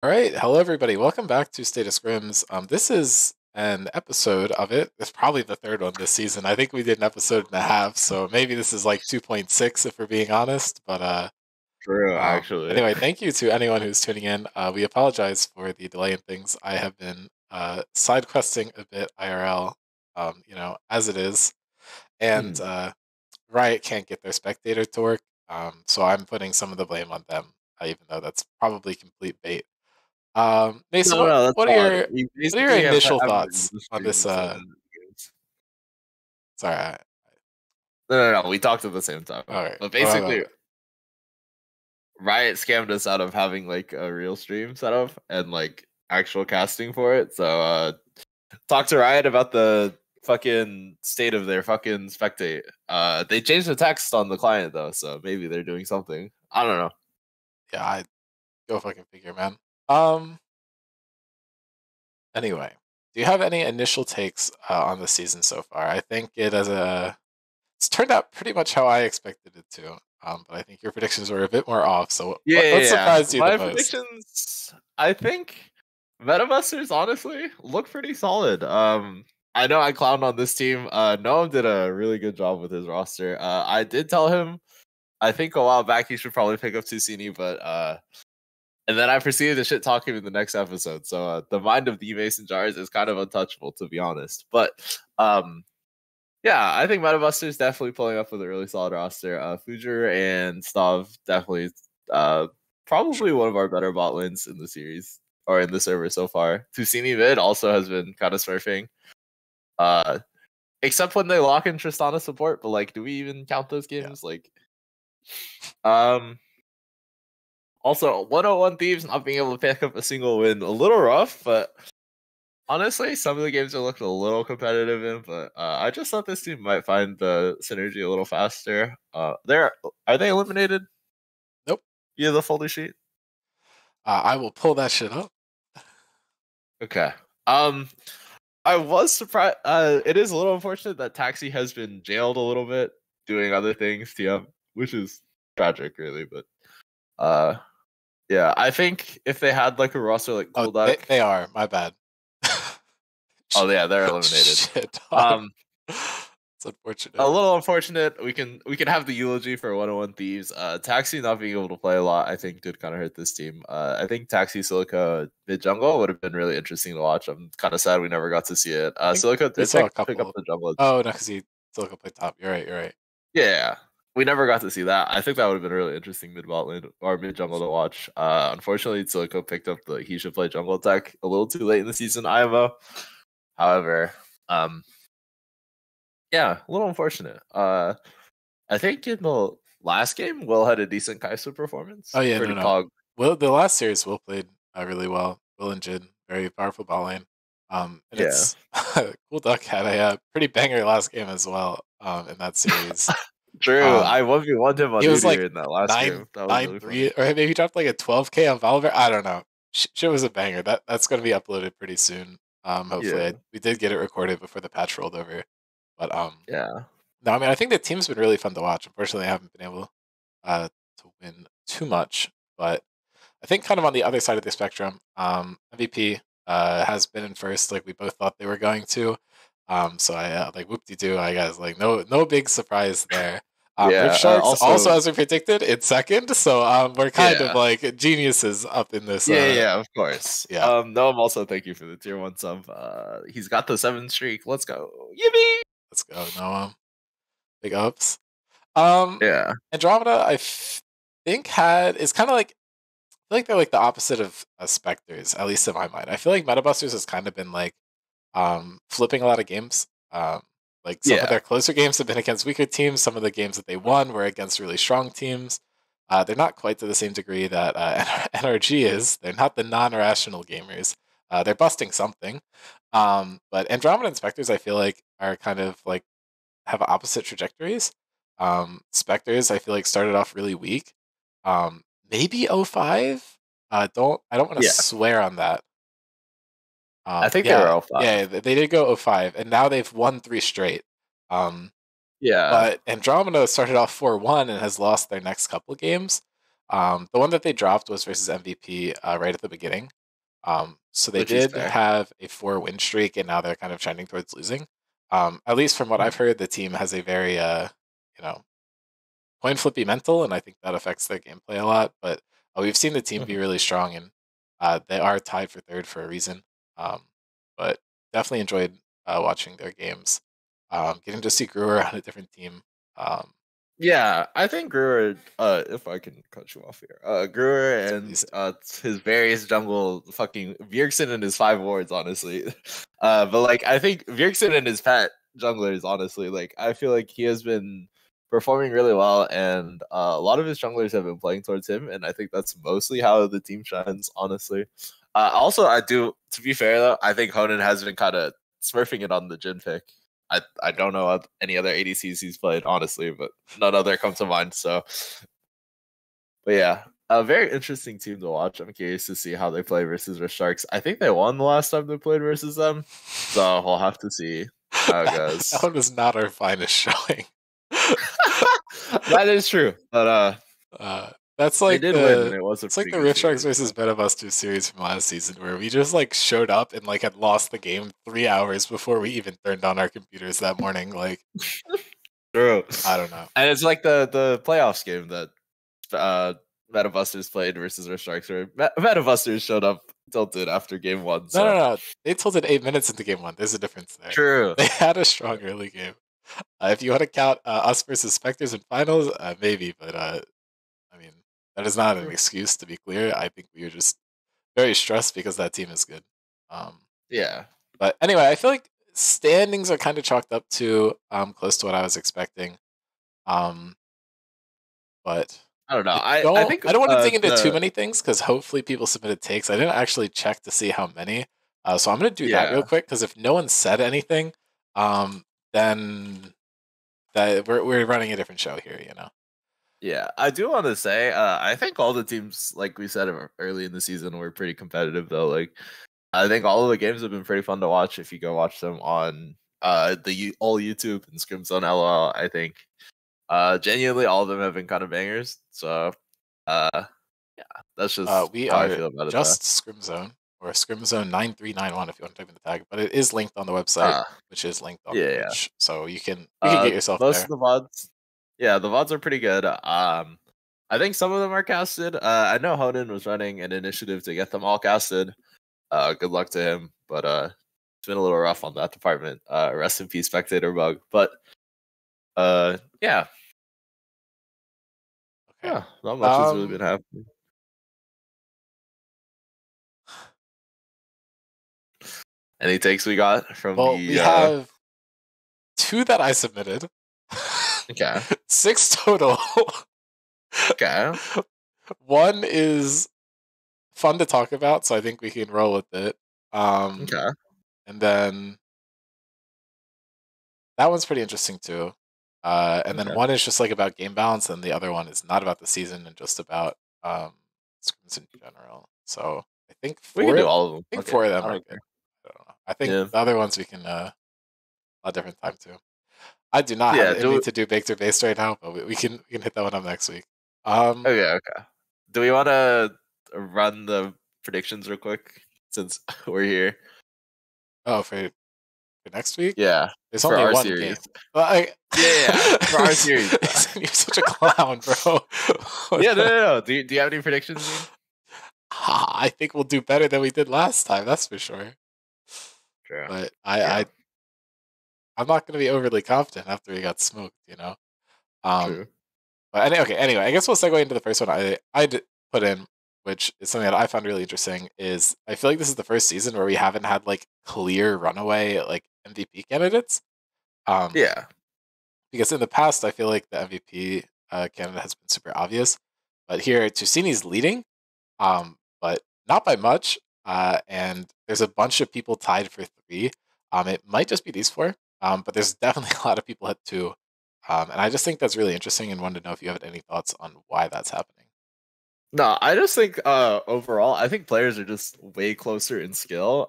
All right, hello everybody. Welcome back to State of Scrims. This is an episode of it. It's probably the third one this season. I think we did an episode and a half, so maybe this is like 2.6 if we're being honest. But True, actually. anyway, thank you to anyone who's tuning in. We apologize for the delay in things. I have been side questing a bit IRL, as it is, and Mhm. Riot can't get their spectator to work, so I'm putting some of the blame on them, even though that's probably complete bait. Mason, No, no, that's what are fine. your We what are your basically initial haven't been able thoughts to on stream this? the same games. Sorry, No. We talked at the same time. all right. But Well, basically, Riot scammed us out of having like a real stream set up and like actual casting for it. So talk to Riot about the fucking state of their fucking spectate. They changed the text on the client though, so maybe they're doing something. I don't know. yeah, I go fucking figure, man. Um. Anyway, do you have any initial takes on the season so far? I think it's turned out pretty much how I expected it to. But I think your predictions were a bit more off. So what Yeah. surprised you the My most? predictions, I think Metabusters honestly look pretty solid. I know I clowned on this team. Noam did a really good job with his roster. I did tell him I think a while back he should probably pick up Tusini, but and then I proceeded to shit talk him in the next episode. So the mind of the Mason Jars is kind of untouchable, to be honest. But yeah, I think Metabusters definitely pulling up with a really solid roster. Fujer and Stav definitely probably one of our better bot lanes in the series or in the server so far. Tusini mid also has been kind of smurfing. Except when they lock in Tristana support, but like do we even count those Yeah. games? Like also 101 Thieves not being able to pick up a single win, a little rough, but honestly, some of the games are looked a little competitive in, but I just thought this team might find the synergy a little faster. Are they eliminated Nope. via the folder sheet? I will pull that shit up. Okay. I was surprised. It is a little unfortunate that Taxi has been jailed a little bit, doing other things, TM, which is tragic, really. But yeah, I think if they had like a roster like Oh, Cool Duck, they are. My bad. oh yeah, they're eliminated. Shit, dog. Um, It's unfortunate. a little unfortunate. We can have the eulogy for 101 Thieves. Taxi not being able to play a lot, I think, did kind of hurt this team. I think Taxi Silica mid jungle would have been really interesting to watch. I'm kind of sad we never got to see it. I think Silica we did saw a pick up couple. the jungle. Oh no, because he still can play top. You're right. You're right. Yeah, we never got to see that. I think that would have been really interesting mid bot lane or mid jungle to watch. Unfortunately, Silica picked up the he should play jungle attack a little too late in the season IMO. However, yeah, a little unfortunate. I think in the last game, Will had a decent Kai'Sa performance. Oh yeah, Pretty no. pog. Well, the last series Will played really well. Will and Jin, very powerful ball lane. And Yeah. it's Cool Duck had a pretty banger last game as well. In that series, True. um, I 1v1'd him on he was Udyr like in that last nine game. That was nine really three, funny. or maybe he dropped like a 12K on Valver. I don't know. Shit was a banger. That's going to be uploaded pretty soon. Hopefully, Yeah. we did get it recorded before the patch rolled over. But Yeah. no, I mean I think the team's been really fun to watch. Unfortunately, I haven't been able to win too much, but I think kind of on the other side of the spectrum, MVP has been in first, like we both thought they were going to. So I like whoop-de-doo, I guess like no big surprise there. Rip Yeah. Sharks also, Also, as we predicted, in second. So we're kind of yeah. like geniuses up in this. Yeah, of course. Yeah, Noam also thank you for the tier 1 sub. He's got the 7 streak. Let's go. Yippee! let's go. No, big ups. Um, Yeah. Andromeda, think had is kind of like I feel like they're like the opposite of Spectres, at least in my mind. I feel like Metabusters has kind of been like flipping a lot of games. Like some of Yeah. their closer games have been against weaker teams. Some of the games that they won were against really strong teams. They're not quite to the same degree that NRG is. They're not the non-rational gamers. They're busting something. But Andromeda and Spectres, I feel like, are kind of like have opposite trajectories. Spectres, I feel like, started off really weak. Maybe 05. I don't want to Yeah. swear on that. I think they were Yeah, 05. yeah, they did go 05, and now they've won 3 straight. Yeah. But Andromeda started off 4-1 and has lost their next couple games. The one that they dropped was versus MVP right at the beginning. So they which is did fair. have a 4-win streak, and now they're kind of trending towards losing. At least from what Mhm. I've heard, the team has a very you know coin flippy mental, and I think that affects their gameplay a lot. But we've seen the team be Mhm. really strong, and they are tied for third for a reason. Um, but definitely enjoyed watching their games. Getting to see Brewer on a different team. Um, Yeah, I think Brewer, if I can cut you off here, Brewer yes, and please do. his various jungle fucking Bjergsen and his 5 wards, honestly. But like, I think Bjergsen and his pet junglers, honestly, like, I feel like he has been performing really well, and a lot of his junglers have been playing towards him, and I think that's mostly how the team shines, honestly. Also, I do, to be fair though, I think Honan has been kind of smurfing it on the Jin pick. I don't know any other ADCs he's played, honestly, but none other come to mind. So, but yeah, a very interesting team to watch. I'm curious to see how they play versus the Sharks. I think they won the last time they played versus them, so we'll have to see how it That goes. one was not our finest showing. That is true, but That's they like did win, and the it was a it's like pretty the good Rift Sharks series. versus So. Metabusters series from last season, where we just like showed up and like had lost the game 3 hours before we even turned on our computers that morning. Like, True, I don't know. and it's like the playoffs game that uh Metabusters played versus our Sharks, where Metabusters showed up tilted after game one. No, no, So no. They tilted 8 minutes into game one. There's a difference there. true. They had a strong early game. If you want to count us versus Spectres in finals, maybe, but I mean, that is not an excuse. To be clear, I think we were just very stressed because that team is good. Um, Yeah. But anyway, I feel like standings are kind of chalked up to close to what I was expecting. Um, but I don't know. I I don't think I don't want to dig into too the many things because hopefully people submitted takes. I didn't actually check to see how many. So I'm gonna do that real yeah. quick because if no one said anything, um, then that we're running a different show here, you know. Yeah, I do want to say, I think all the teams, like we said early in the season, were pretty competitive. Though, like I think all of the games have been pretty fun to watch. If you go watch them on all YouTube and Scrims on LOL, I think genuinely all of them have been kind of bangers. So uh, yeah, that's just We how I are feel about it. Though. just Scrim Zone or Scrim Zone 9391 if you want to type in the tag, but it is linked on the website, Uh which is linked on yeah, yeah. Twitch, so you can get yourself Most of there. the VODs, yeah, the VODs are pretty good. I think some of them are casted. I know Honan was running an initiative to get them all casted. Good luck to him, but it's been a little rough on that department. Rest in peace, spectator bug. But yeah, Okay. not much has really been Um, happening. Any takes we got from well, we the have two that I submitted, okay, six total. okay, One is fun to talk about, so I think we can roll with it. Um, okay, and then that one's pretty interesting too. And then okay. one is just like about game balance, and the other one is not about the season and just about scrims in general. So I think We can four, do I all of them. think Okay, four of them I are don't good. care. I don't know. I think Yeah, the other ones we can a different time too. I do not have yeah. it in me to do baked or based right now, but we can hit that one up next week. Um, Okay, okay. Do we want to run the predictions real quick since we're here? oh, for next week, Yeah, there's for only our one series. game. Like, Yeah, yeah, for our series. you're such a clown, bro. Yeah, no, no, no. Do you have any predictions, Dean? I think we'll do better than we did last time. That's for sure. True. But Yeah, I'm not going to be overly confident after we got smoked. You know. Um. true. But okay. Anyway, I guess we'll segue into the first one I put in, which is something that I found really interesting. Is I feel like this is the first season where we haven't had like clear runaway like MVP candidates. Um. Yeah. Because in the past, I feel like the MVP candidate has been super obvious, but here Tusini's leading, but not by much. And there's a bunch of people tied for three. It might just be these four, but there's definitely a lot of people at two. And I just think that's really interesting and wanted to know if you have any thoughts on why that's happening. No, I just think overall, I think players are just way closer in skill.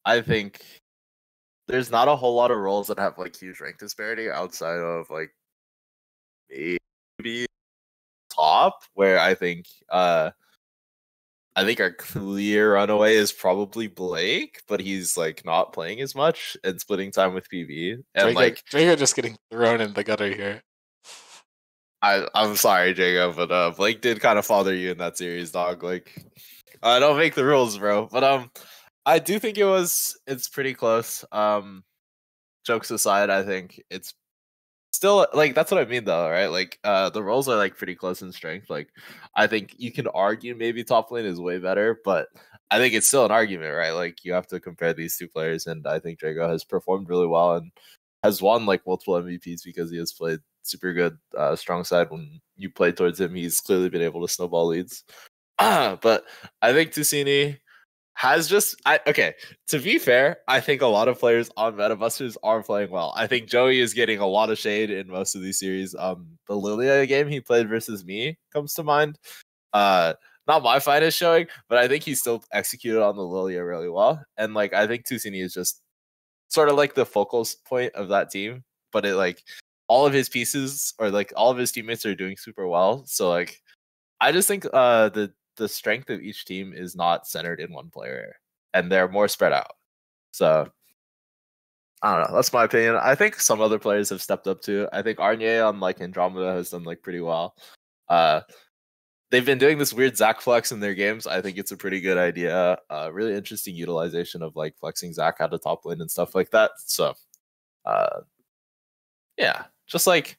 I think there's not a whole lot of roles that have like huge rank disparity outside of like maybe top, where I think our clear runaway is probably Blake, but he's like not playing as much and splitting time with PV. And like Drago just getting thrown in the gutter here. I'm sorry, Jacob, but Blake did kind of father you in that series, dog. Like don't make the rules, bro. But I do think it's pretty close. Jokes aside, I think it's still like that's what I mean though, right? Like the roles are like pretty close in strength. Like I think you can argue maybe top lane is way better, but I think it's still an argument, right? Like you have to compare these two players, and I think Drago has performed really well and has won like multiple MVPs because he has played super good strong side. When you play towards him, he's clearly been able to snowball leads. But I think Tusini has okay. To be fair, I think a lot of players on MetaBusters are playing well. I think Joey is getting a lot of shade in most of these series. The Lilia game he played versus me comes to mind. Not my finest showing, but I think he still executed on the Lilia really well. And like I think Tusini is just sort of like the focal point of that team. But it like all of his pieces or like all of his teammates are doing super well. So like I just think the strength of each team is not centered in one player, and they're more spread out. So I don't know. That's my opinion. I think some other players have stepped up too. I think Arnier on like Andromeda has done like pretty well. Uh, they've been doing this weird Zac flex in their games. I think it's a pretty good idea. Really interesting utilization of like flexing Zac out of top lane and stuff like that. So, yeah, just like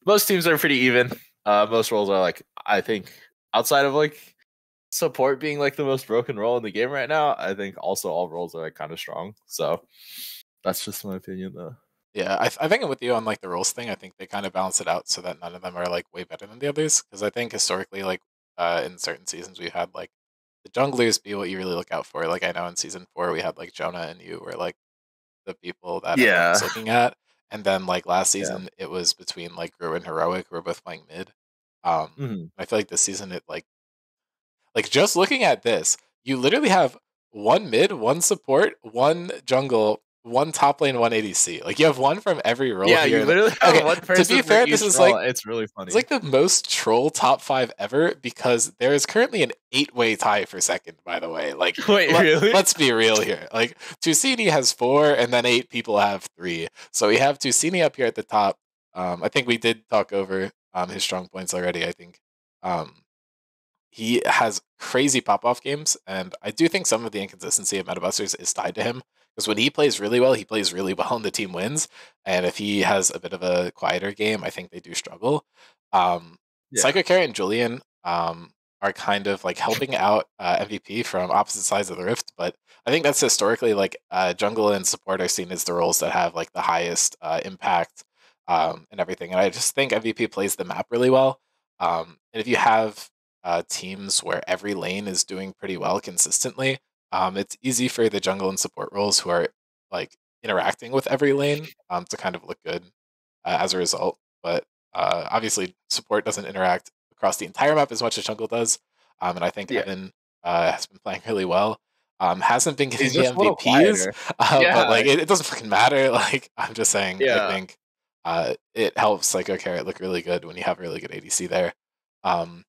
most teams are pretty even. Most roles are like I think outside of like support being like the most broken role in the game right now, I think also all roles are like kind of strong. So that's just my opinion though. Yeah, I think I'm with you on like the rules thing. I think they kind of balance it out so that none of them are like way better than the others. Because I think historically, like in certain seasons, we had like the junglers be what you really look out for. Like I know in season 4 we had like Jonah and you were like the people that everyone Yeah. was looking at, and then like last Yeah. season it was between like Gru and Heroic who were both playing mid. I feel like this season it like just looking at this, you literally have one mid, one support, one jungle, one top lane, one ADC. Like you have one from every role Yeah, you here. literally have Okay, one to be person for fair, this each is role. like It's really it's funny. like the most troll top 5 ever because there is currently an 8-way tie for second. By the way, like Wait, really? let's be real here. Like Tusini has 4, and then 8 people have 3. So we have Tusini up here at the top. I think we did talk over his strong points already. I think. He has crazy pop off games, and I do think some of the inconsistency of MetaBusters is tied to him. Because when he plays really well, he plays really well and the team wins. And if he has a bit of a quieter game, I think they do struggle. Yeah. Psycho Carrot and Julian are kind of like helping out MVP from opposite sides of the rift, but I think that's historically like jungle and support are seen as the roles that have like the highest impact and everything. And I just think MVP plays the map really well. And if you have teams where every lane is doing pretty well consistently, it's easy for the jungle and support roles who are like interacting with every lane to kind of look good as a result. But obviously, support doesn't interact across the entire map as much as jungle does, and I think Yeah. Evan has been playing really well. Hasn't been getting He's the just a little MVPs, quieter. but Yeah. like it doesn't fucking matter. Like I'm just saying, I Yeah. think it helps like a carrot look really good when you have a really good ADC there. Um,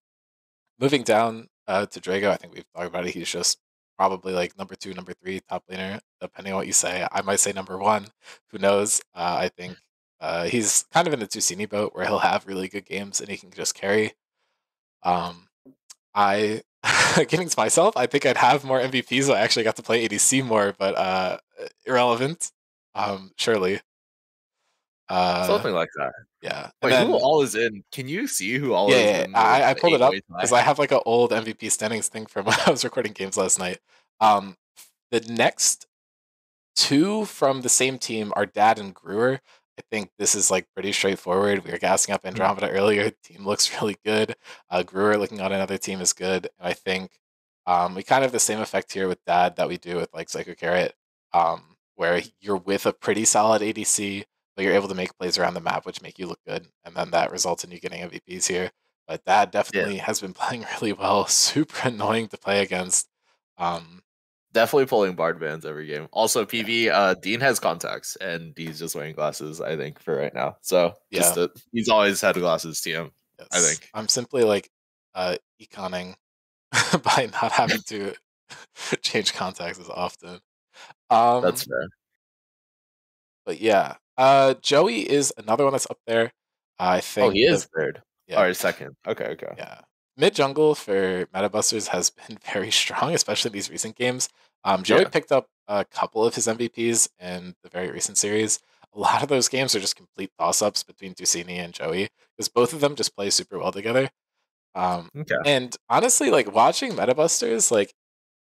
Moving down to Drago, I think we've talked about it. He's just probably like number 2, number 3 top laner, depending on what you say. I might say number 1. Who knows? I think he's kind of in the Tusini boat where he'll have really good games and he can just carry. Um, I, getting to myself, I think I'd have more MVPs. I actually got to play ADC more, but irrelevant. Surely. Uh, Something like that. yeah, and Wait, who then all is in? Can you see who all yeah, is yeah, in I the pulled it up eight-way because tie? I have like an old MVP standings thing from when I was recording games last night. Um, the next 2 from the same team are Dad and Brewer. I think this is like pretty straightforward. We were gassing up Mhm. Andromeda earlier. Team looks really good. Brewer looking on another team is good. And I think we kind of have the same effect here with Dad that we do with like Psycho Carrot, where you're with a pretty solid ADC, but you're able to make plays around the map, which make you look good. And then that results in you getting MVPs here. But Dad Yeah. definitely has been playing really well. Super annoying to play against. Definitely pulling Bard bans every game. Also, Yeah. PV, Dean has contacts and he's just wearing glasses, I think, for right now. So Yeah. he's always had glasses, TM. I Yes, think I'm simply like econing by not having to change contacts as often. that's Um, fair. but yeah, Joey is another one that's up there. I Oh, think he the is third yeah or second. Okay, okay. yeah mid jungle for Metabusters has been very strong, especially in these recent games. Joey Yeah. picked up a couple of his MVPs in the very recent series. A lot of those games are just complete toss-ups between Ducini and Joey because both of them just play super well together. Um, Okay. and honestly, like watching Metabusters, like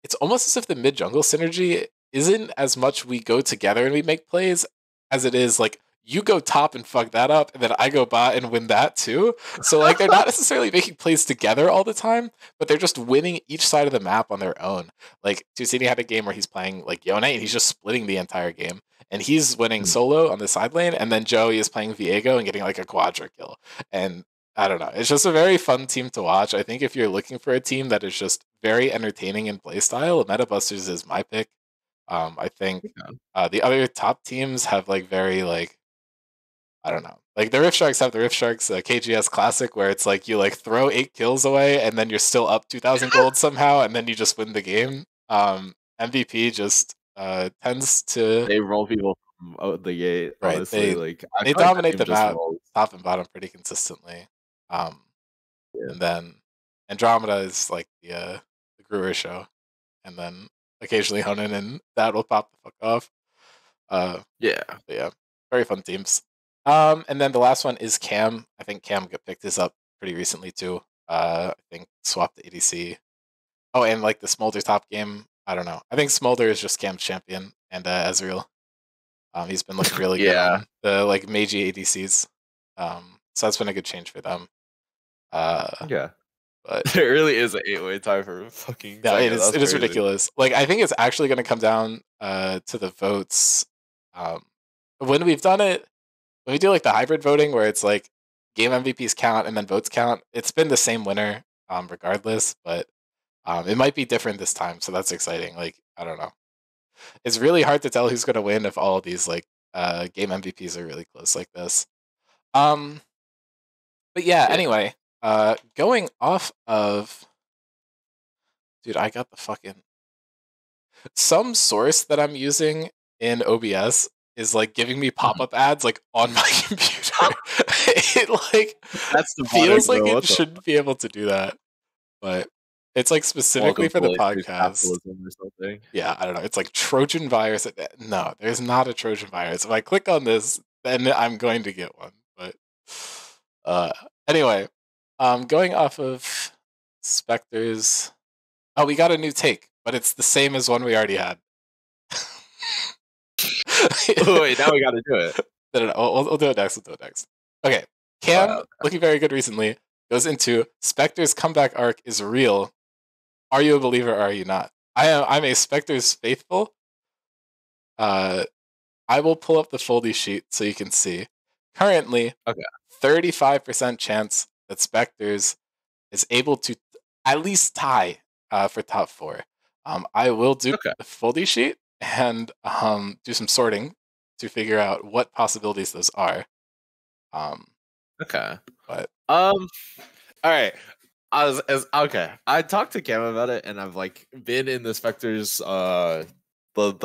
it's almost as if the mid jungle synergy isn't as much we go together and we make plays as it is like you go top and fuck that up, and then I go bot and win that too. So like they're not necessarily making plays together all the time, but they're just winning each side of the map on their own. Like Tusini had a game where he's playing like Yone and he's just splitting the entire game. And he's winning Mm, solo on the side lane, and then Joey is playing Viego and getting like a quadra kill. And I don't know. It's just a very fun team to watch. I think if you're looking for a team that is just very entertaining in playstyle, Metabusters is my pick. I think okay. the other top teams have like very like I don't know. Like the Rift Sharks have the Rift Sharks KGS Classic where it's like you like throw 8 kills away and then you're still up 2,000 gold somehow and then you just win the game. MVP just tends to They roll people from out the gate. right. Honestly, like I They feel like that dominate team the just map rolls. top and bottom pretty consistently. Um, Yeah. and then Andromeda is like the Brewer show, and then occasionally Honan and that will pop the fuck off. Uh, Yeah. but yeah, very fun teams. And then the last one is Cam. I think Cam got picked this up pretty recently too. I think swapped to ADC. Oh, and like the Smolder top game. I don't know. I think Smolder is just Cam's champion, and Ezreal. He's been looking really good Yeah. on the like Meiji ADCs. So that's been a good change for them. Yeah. But There really is an 8-way tie for a fucking yeah, it second. is. That's It is crazy. ridiculous. Like I think it's actually going to come down to the votes. Um, when we've done it, when we do like the hybrid voting, where it's like game MVPs count and then votes count, it's been the same winner regardless. But it might be different this time, so that's exciting. Like I don't know. It's really hard to tell who's going to win if all of these like game MVPs are really close like this. Um, but yeah. Yeah. Anyway, going off of dude, I got the fucking some source that I'm using in OBS is like giving me Mhm. pop-up ads like on my computer. It like That's demonic, feels like bro. it What the shouldn't be able to do that, but it's like specifically welcome for to the late stage podcast. capitalism or something? Yeah, I don't know. It's like Trojan virus. No, there's not a Trojan virus. If I click on this, then I'm going to get one. But uh anyway, going off of Spectres. Oh, we got a new take, but it's the same as one we already had. Oh, wait, now we got to do it. No. We'll do it next. We'll do it next. Okay. Cam, Uh, looking very good recently, goes into Spectre's comeback arc is real. Are you a believer or are you not? I'm a Spectre's faithful. Uh, I will pull up the foldy sheet so you can see. Currently, okay. 35% chance that Spectres is able to at least tie for top four. I will do Okay. the foldy sheet and do some sorting to figure out what possibilities those are. Um, Okay. but Um. All right. I was as okay. I talked to Cam about it, and I've like been in the Spectres the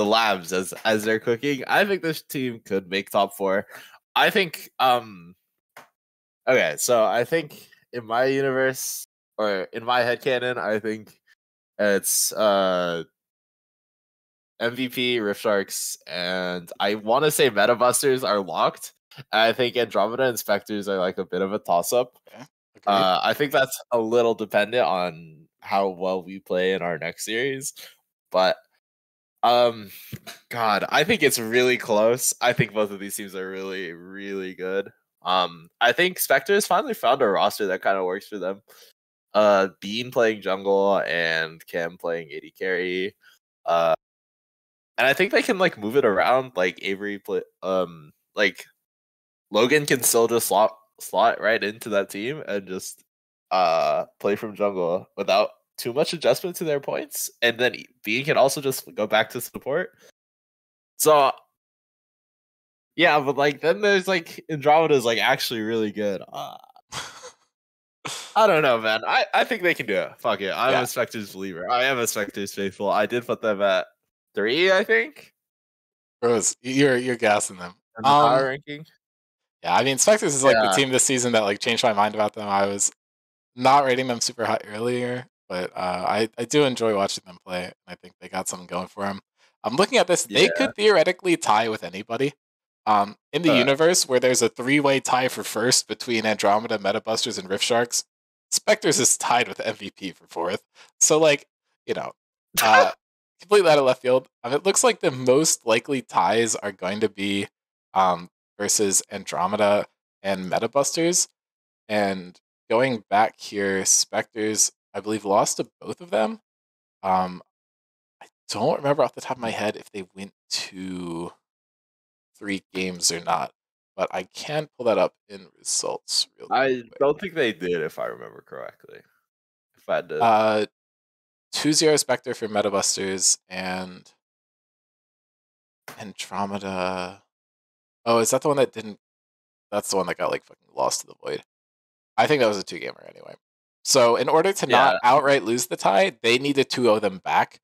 labs as they're cooking. I think this team could make top four. I think okay, so I think in my universe or in my headcanon, I think it's MVP, Rift Sharks, and I want to say Metabusters are locked. I think Andromeda and Spectres are like a bit of a toss up. okay, agreed. I think that's a little dependent on how well we play in our next series, but um, God, I think it's really close. I think both of these teams are really, really good. I think Spectres finally found a roster that kind of works for them. Bean playing jungle and Cam playing AD carry. Uh, and I think they can like move it around. Like Avery play, like Logan can still just slot right into that team and just play from jungle without too much adjustment to their points. And then Bean can also just go back to support. So yeah, but like then there's like Andromeda's like actually really good. I don't know, man. I think they can do it. Fuck it. I'm Yeah, a Spectres believer. I am a Spectres faithful. I did put them at 3, I think, Rose, you're gassing them. in the power ranking. Yeah, I mean, Spectres is like the Yeah, team this season that like changed my mind about them. I was not rating them super high earlier, but I do enjoy watching them play. And I think they got something going for them. I'm looking at this; they yeah. could theoretically tie with anybody. In the universe where there's a three-way tie for first between Andromeda, Metabusters, and Rift Sharks, Spectres is tied with MVP for fourth. So like, you know, uh, completely out of left field. It looks like the most likely ties are going to be versus Andromeda and Metabusters. And going back here, Spectres, I believe, lost to both of them. I don't remember off the top of my head if they went to 3 games or not, but I can pull that up in results real I quick. don't think they did, if I remember correctly. If I did. 2-0 Spectre for Metabusters and Andromeda. Oh, is that the one that didn't? That's the one that got like fucking lost to the void. I think that was a 2-gamer anyway. So in order to Yeah. not outright lose the tie, they need to 2-0 them back.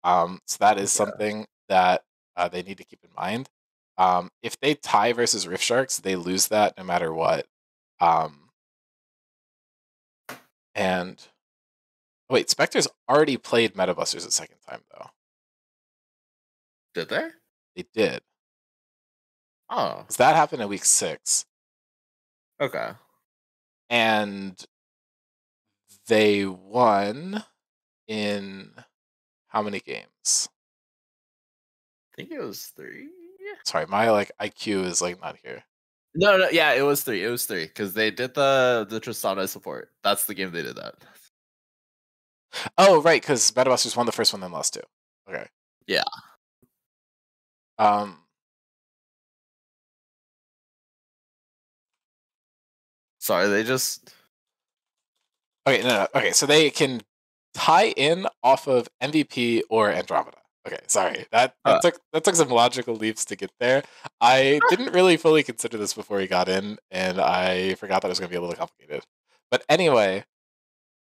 So that is something that they need to keep in mind. If they tie versus Rift Sharks, they lose that no matter what. And wait, Spectres already played Metabusters a second time though. Did they? They did. Oh, Because that happened in week 6. okay. And they won in how many games? I think it was 3. Sorry, my like IQ is like not here. No, yeah, it was 3. It was 3 because they did the Tristana support. That's the game they did that. Oh, right, because Metabusters won the first one, then lost 2. Okay. Yeah. Um. Sorry, they just. Okay, no. Okay, so they can tie in off of MVP or Andromeda. Okay, sorry. That took some logical leaps to get there. I didn't really fully consider this before he got in, and I forgot that it was going to be a little complicated. But anyway,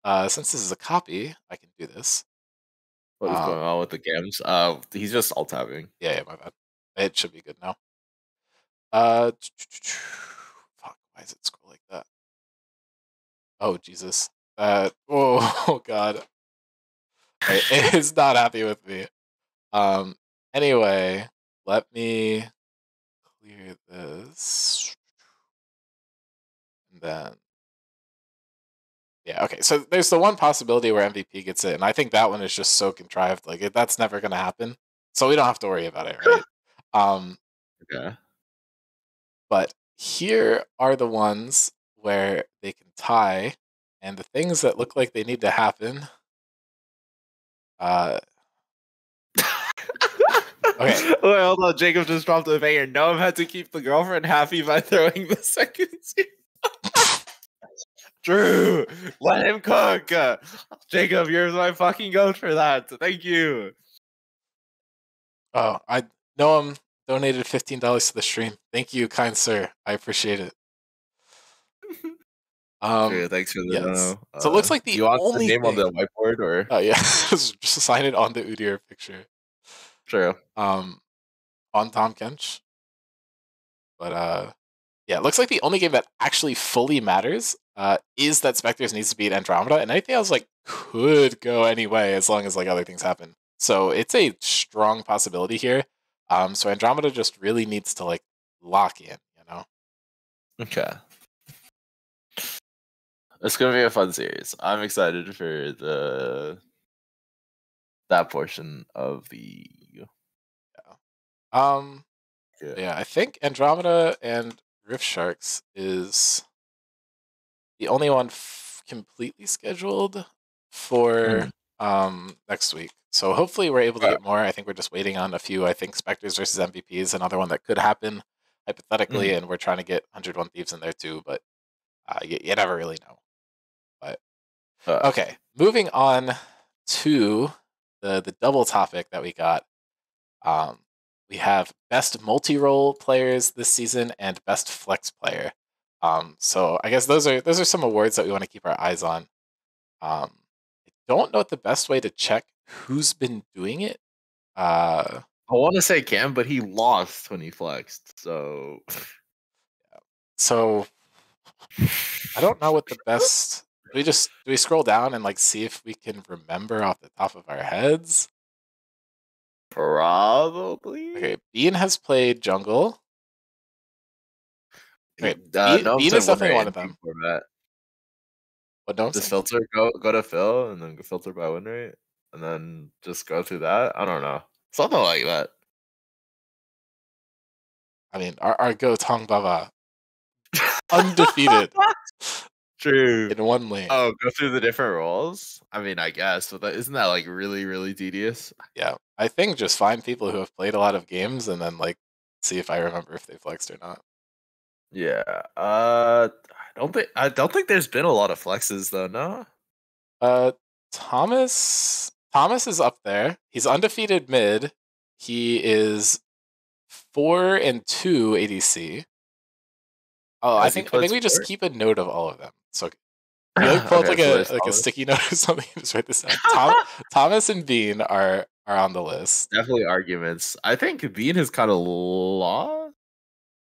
since this is a copy, I can do this. What is going on with the games? He's just alt tabbing. Yeah, my bad. It should be good now. Fuck, why does it scroll like that? Oh, Jesus. Oh, God. Okay, it is not happy with me. Anyway, let me clear this. And then, yeah, okay. So there's the one possibility where MVP gets it, and I think that one is just so contrived. Like, that's never going to happen. So we don't have to worry about it, right? Okay. But here are the ones where they can tie, and the things that look like they need to happen. Okay. Wait, hold on. Jacob just dropped a banger. Noam had to keep the girlfriend happy by throwing the second seed. Drew, let him cook. Jacob, you're my fucking goat for that. Thank you. Oh, I Noam donated $15 to the stream. Thank you, kind sir. I appreciate it. Sure, thanks for the Yes. dono. So it looks like Do the you want the only name on thing. the whiteboard or? Oh yeah, just sign it on the Udyr picture. True. On Tom Kench. But yeah, it looks like the only game that actually fully matters is that Spectres needs to beat Andromeda, and anything else like could go anyway as long as like other things happen. So it's a strong possibility here. So Andromeda just really needs to like lock in, you know. Okay. It's gonna be a fun series. I'm excited for that portion of the. Yeah, I think Andromeda and Rift Sharks is the only one completely scheduled for next week. So hopefully we're able to get more. I think we're just waiting on a few. I think Spectres versus MVPs, another one that could happen hypothetically, and we're trying to get 101 Thieves in there too. But you never really know. But okay, moving on to the double topic that we got. We have best multi-role players this season and best flex player. So I guess those are some awards that we want to keep our eyes on. I don't know what the best way to check who's been doing it. I want to say Cam, but he lost when he flexed. So So I don't know what the best. Do we scroll down and like see if we can remember off the top of our heads? probably. Okay, Bean has played jungle. Okay, No, Bean said is win definitely rate one in of team them. format. What Gnome Just say? filter, go to Phil, and then go filter by win rate, and then just go through that. I don't know, something like that. I mean, our Go Tong Baba undefeated True. in one lane. Oh, go through the different roles. I mean, I guess, but isn't that like really, really tedious? Yeah, I think just find people who have played a lot of games and then like see if I remember if they flexed or not. Yeah. I don't think there's been a lot of flexes though. No. Uh, Thomas is up there. He's undefeated mid. He is 4-2 ADC. Oh, I Has he think played we just support? keep a note of all of them. So you like pull up Okay, so there's like a Thomas. sticky note or something and just write this down. Thomas and Bean are on the list. Definitely arguments. I think Bean has kind of lost.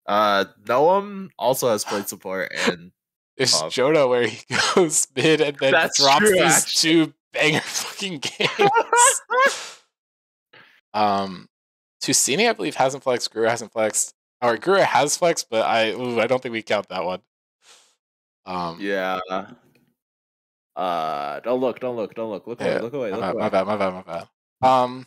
Noam also has played support and There's top. Jonah where he goes mid and then That's drops true, these actually. two banger fucking games. Tusini, I believe, hasn't flexed. Guru hasn't flexed. Or Guru has flexed, but I don't think we count that one. Yeah. Don't look. Look away. Yeah, Look away. my Look bad, my away. bad, my bad, my bad. I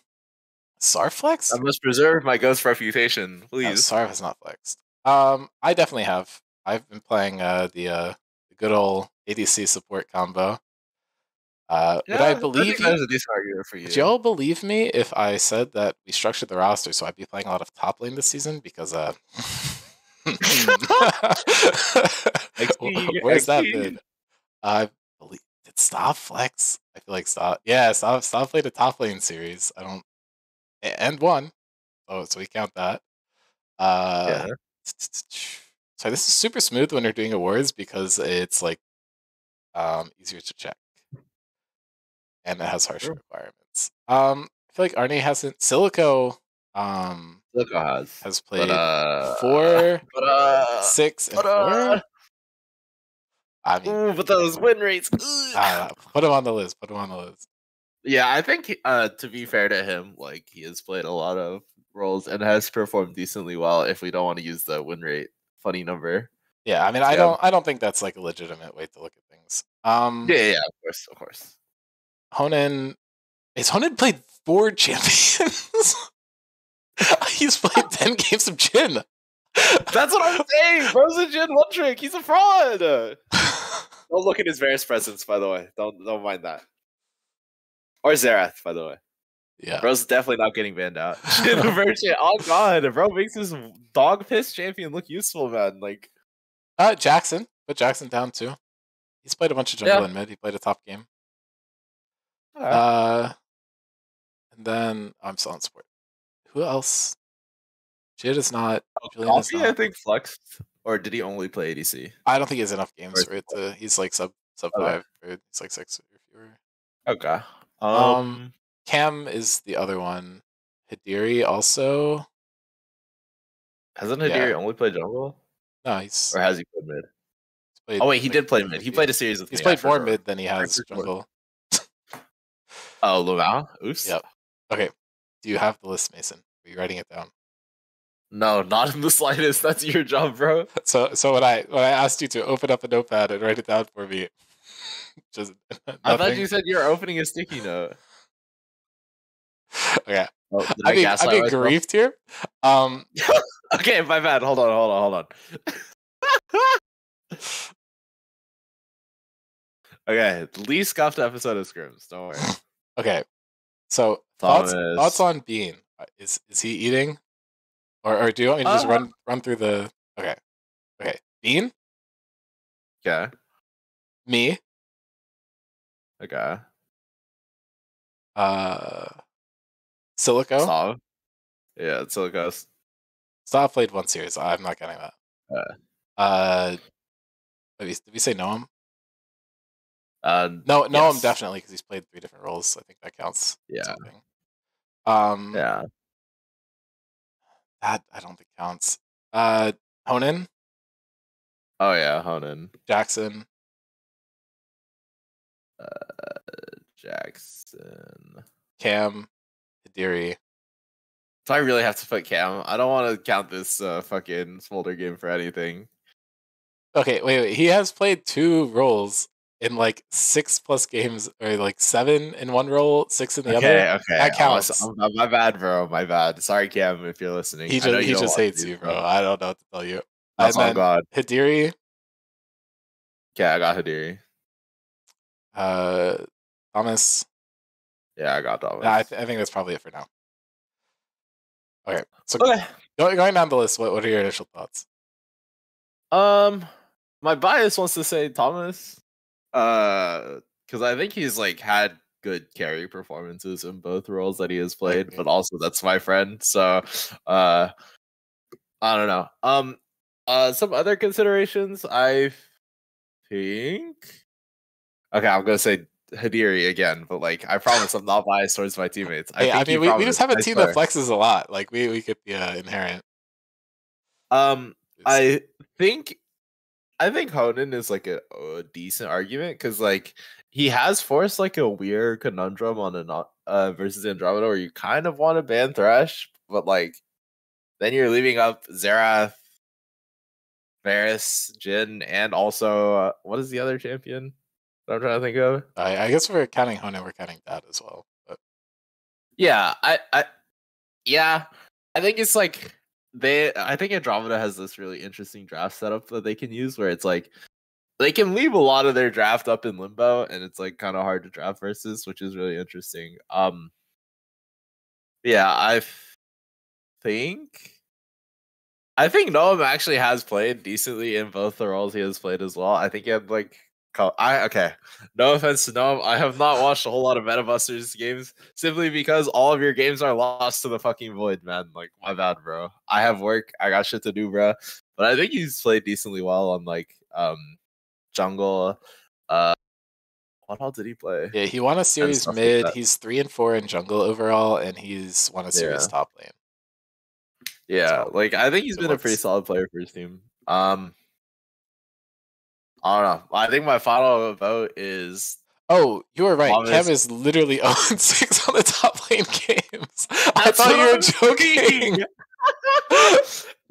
Sarflex? must preserve my ghost reputation, No, please. Sarf has not flexed. I definitely have. I've been playing the good old ADC support combo. Would I Yeah, I believe think you? that is a decent argument for Would you. y'all believe me if I said that we structured the roster so I'd be playing a lot of top lane this season? Because XP, where's that XP. been? I believe did Stop flex? I feel like Stop. Yeah, Stop played a top lane series. I don't and won. Oh, so we count that. Uh, Yeah, so this is super smooth when you're doing awards because it's like easier to check and it has harsher true. requirements. I feel like Arnie hasn't. Silico Look, has, has but played 4, but 6, and but 4. I mean, but those win rates. put him on the list. Put him on the list. Yeah, I think to be fair to him, like he has played a lot of roles and has performed decently well. If we don't want to use the win rate funny number, Yeah, I mean, yeah, I don't think that's like a legitimate way to look at things. yeah, of course. Honan, is Honan played 4 champions? He's played 10 games of Jin. That's what I'm saying. Bro's a Jin one trick. He's a fraud. Don't look at his Varus presence, by the way. Don't mind that. Or Zerath, by the way. Yeah. Bro's definitely not getting banned out. Jin version. Oh god, bro makes his dog piss champion look useful, man. Like Jackson. Put Jackson down too. He's played a bunch of jungle yeah. and mid. He played a top game. Alright. And then I'm still on support. Who else? Jid is not. Julian is Coffee, I not. think, flexed. Or did he only play ADC? I don't think he has enough games Or for it to. He's like sub okay. 5 or he's like 6 or fewer. Okay. Cam is the other one. Hidiri also. Hasn't Yeah. Hidiri only played jungle? No, he's Or has he played mid? played. Oh wait, he Like did play mid. He 50-50. played a series with He's me. I played more forgot. mid than he has forgot. jungle. Oh, Lumao? Oops. Yep. Okay. Do you have the list, Mason? Are you writing it down? No, not in the slightest. That's your job, bro. So when I asked you to open up a notepad and write it down for me, just I thought nothing. you said you're opening a sticky note. Okay. Oh, did I gaslight being myself? grieved here. Okay, my bad. Hold on. Okay, least scuffed episode of Scrims. Don't worry. Okay. So Thomas. thoughts on Bean? Is he eating, or do you want me to just run through the? Okay. Bean, Okay. me, Okay. Silico. Stop. Yeah, it's Silicos. Stop played one series. I'm not getting that. Yeah. Did we say Noam? Uh, No, Noam yes. definitely, because he's played 3 different roles. I think that counts. Yeah. Something. Um, Yeah. that I don't think counts. Honan, Oh yeah, Honan. Jackson, Jackson. Cam, Hidiri. So I really have to put Cam. I don't want to count this fucking Smolder game for anything. Okay, wait. He has played 2 roles in like 6+ games, or like 7 in one role, 6 in the other. Okay, okay. That counts. My bad, bro. My bad. Sorry, Cam, if you're listening. I know you He don't just want hates to, you, bro. so I don't know what to tell you. that's And all then God. Hidiri, Okay, I got Hadiri. uh, Thomas. Yeah, I got Thomas. I think that's probably it for now. Okay, so Okay. going down the list, what are your initial thoughts? Um, my bias wants to say Thomas. Because I think he's like had good carry performances in both roles that he has I played, agree. but also that's my friend. So, uh, I don't know. Some other considerations. I think. Okay, I'm gonna say Hadiri again, but like I promise I'm not biased towards my teammates. I Hey, I think mean, you we just promised. have a I team that swear. flexes a lot. Like we could be inherent. Um, It's- I think Honan is like a decent argument because like he has forced like a weird conundrum on an versus Andromeda where you kind of want to ban Thresh, but like then you're leaving up Xerath, Varus, Jin, and also what is the other champion that I'm trying to think of? I guess we're counting Honan, we're counting that as well. But Yeah, yeah, I think it's like I think Andromeda has this really interesting draft setup that they can use where it's like they can leave a lot of their draft up in limbo and it's like kind of hard to draft versus, which is really interesting. Yeah, think Noam actually has played decently in both the roles he has played as well. I think he had like okay. No offense to Noam, I have not watched a whole lot of Metabusters games simply because all of your games are lost to the fucking void, man. Like my bad, bro. I have work, I got shit to do, bro. But I think he's played decently well on like jungle. Uh, what all did he play? yeah, he won a And series stuff like mid. that. He's 3-4 in jungle overall, and he's won a series Yeah. top lane. Yeah. So Like I think he's it been a pretty looks. solid player for his team. I don't know. I think my final vote is Oh, you were right. Cam Thomas. is literally 0-6 on the top lane games. I That's thought what you were I'm joking. saying.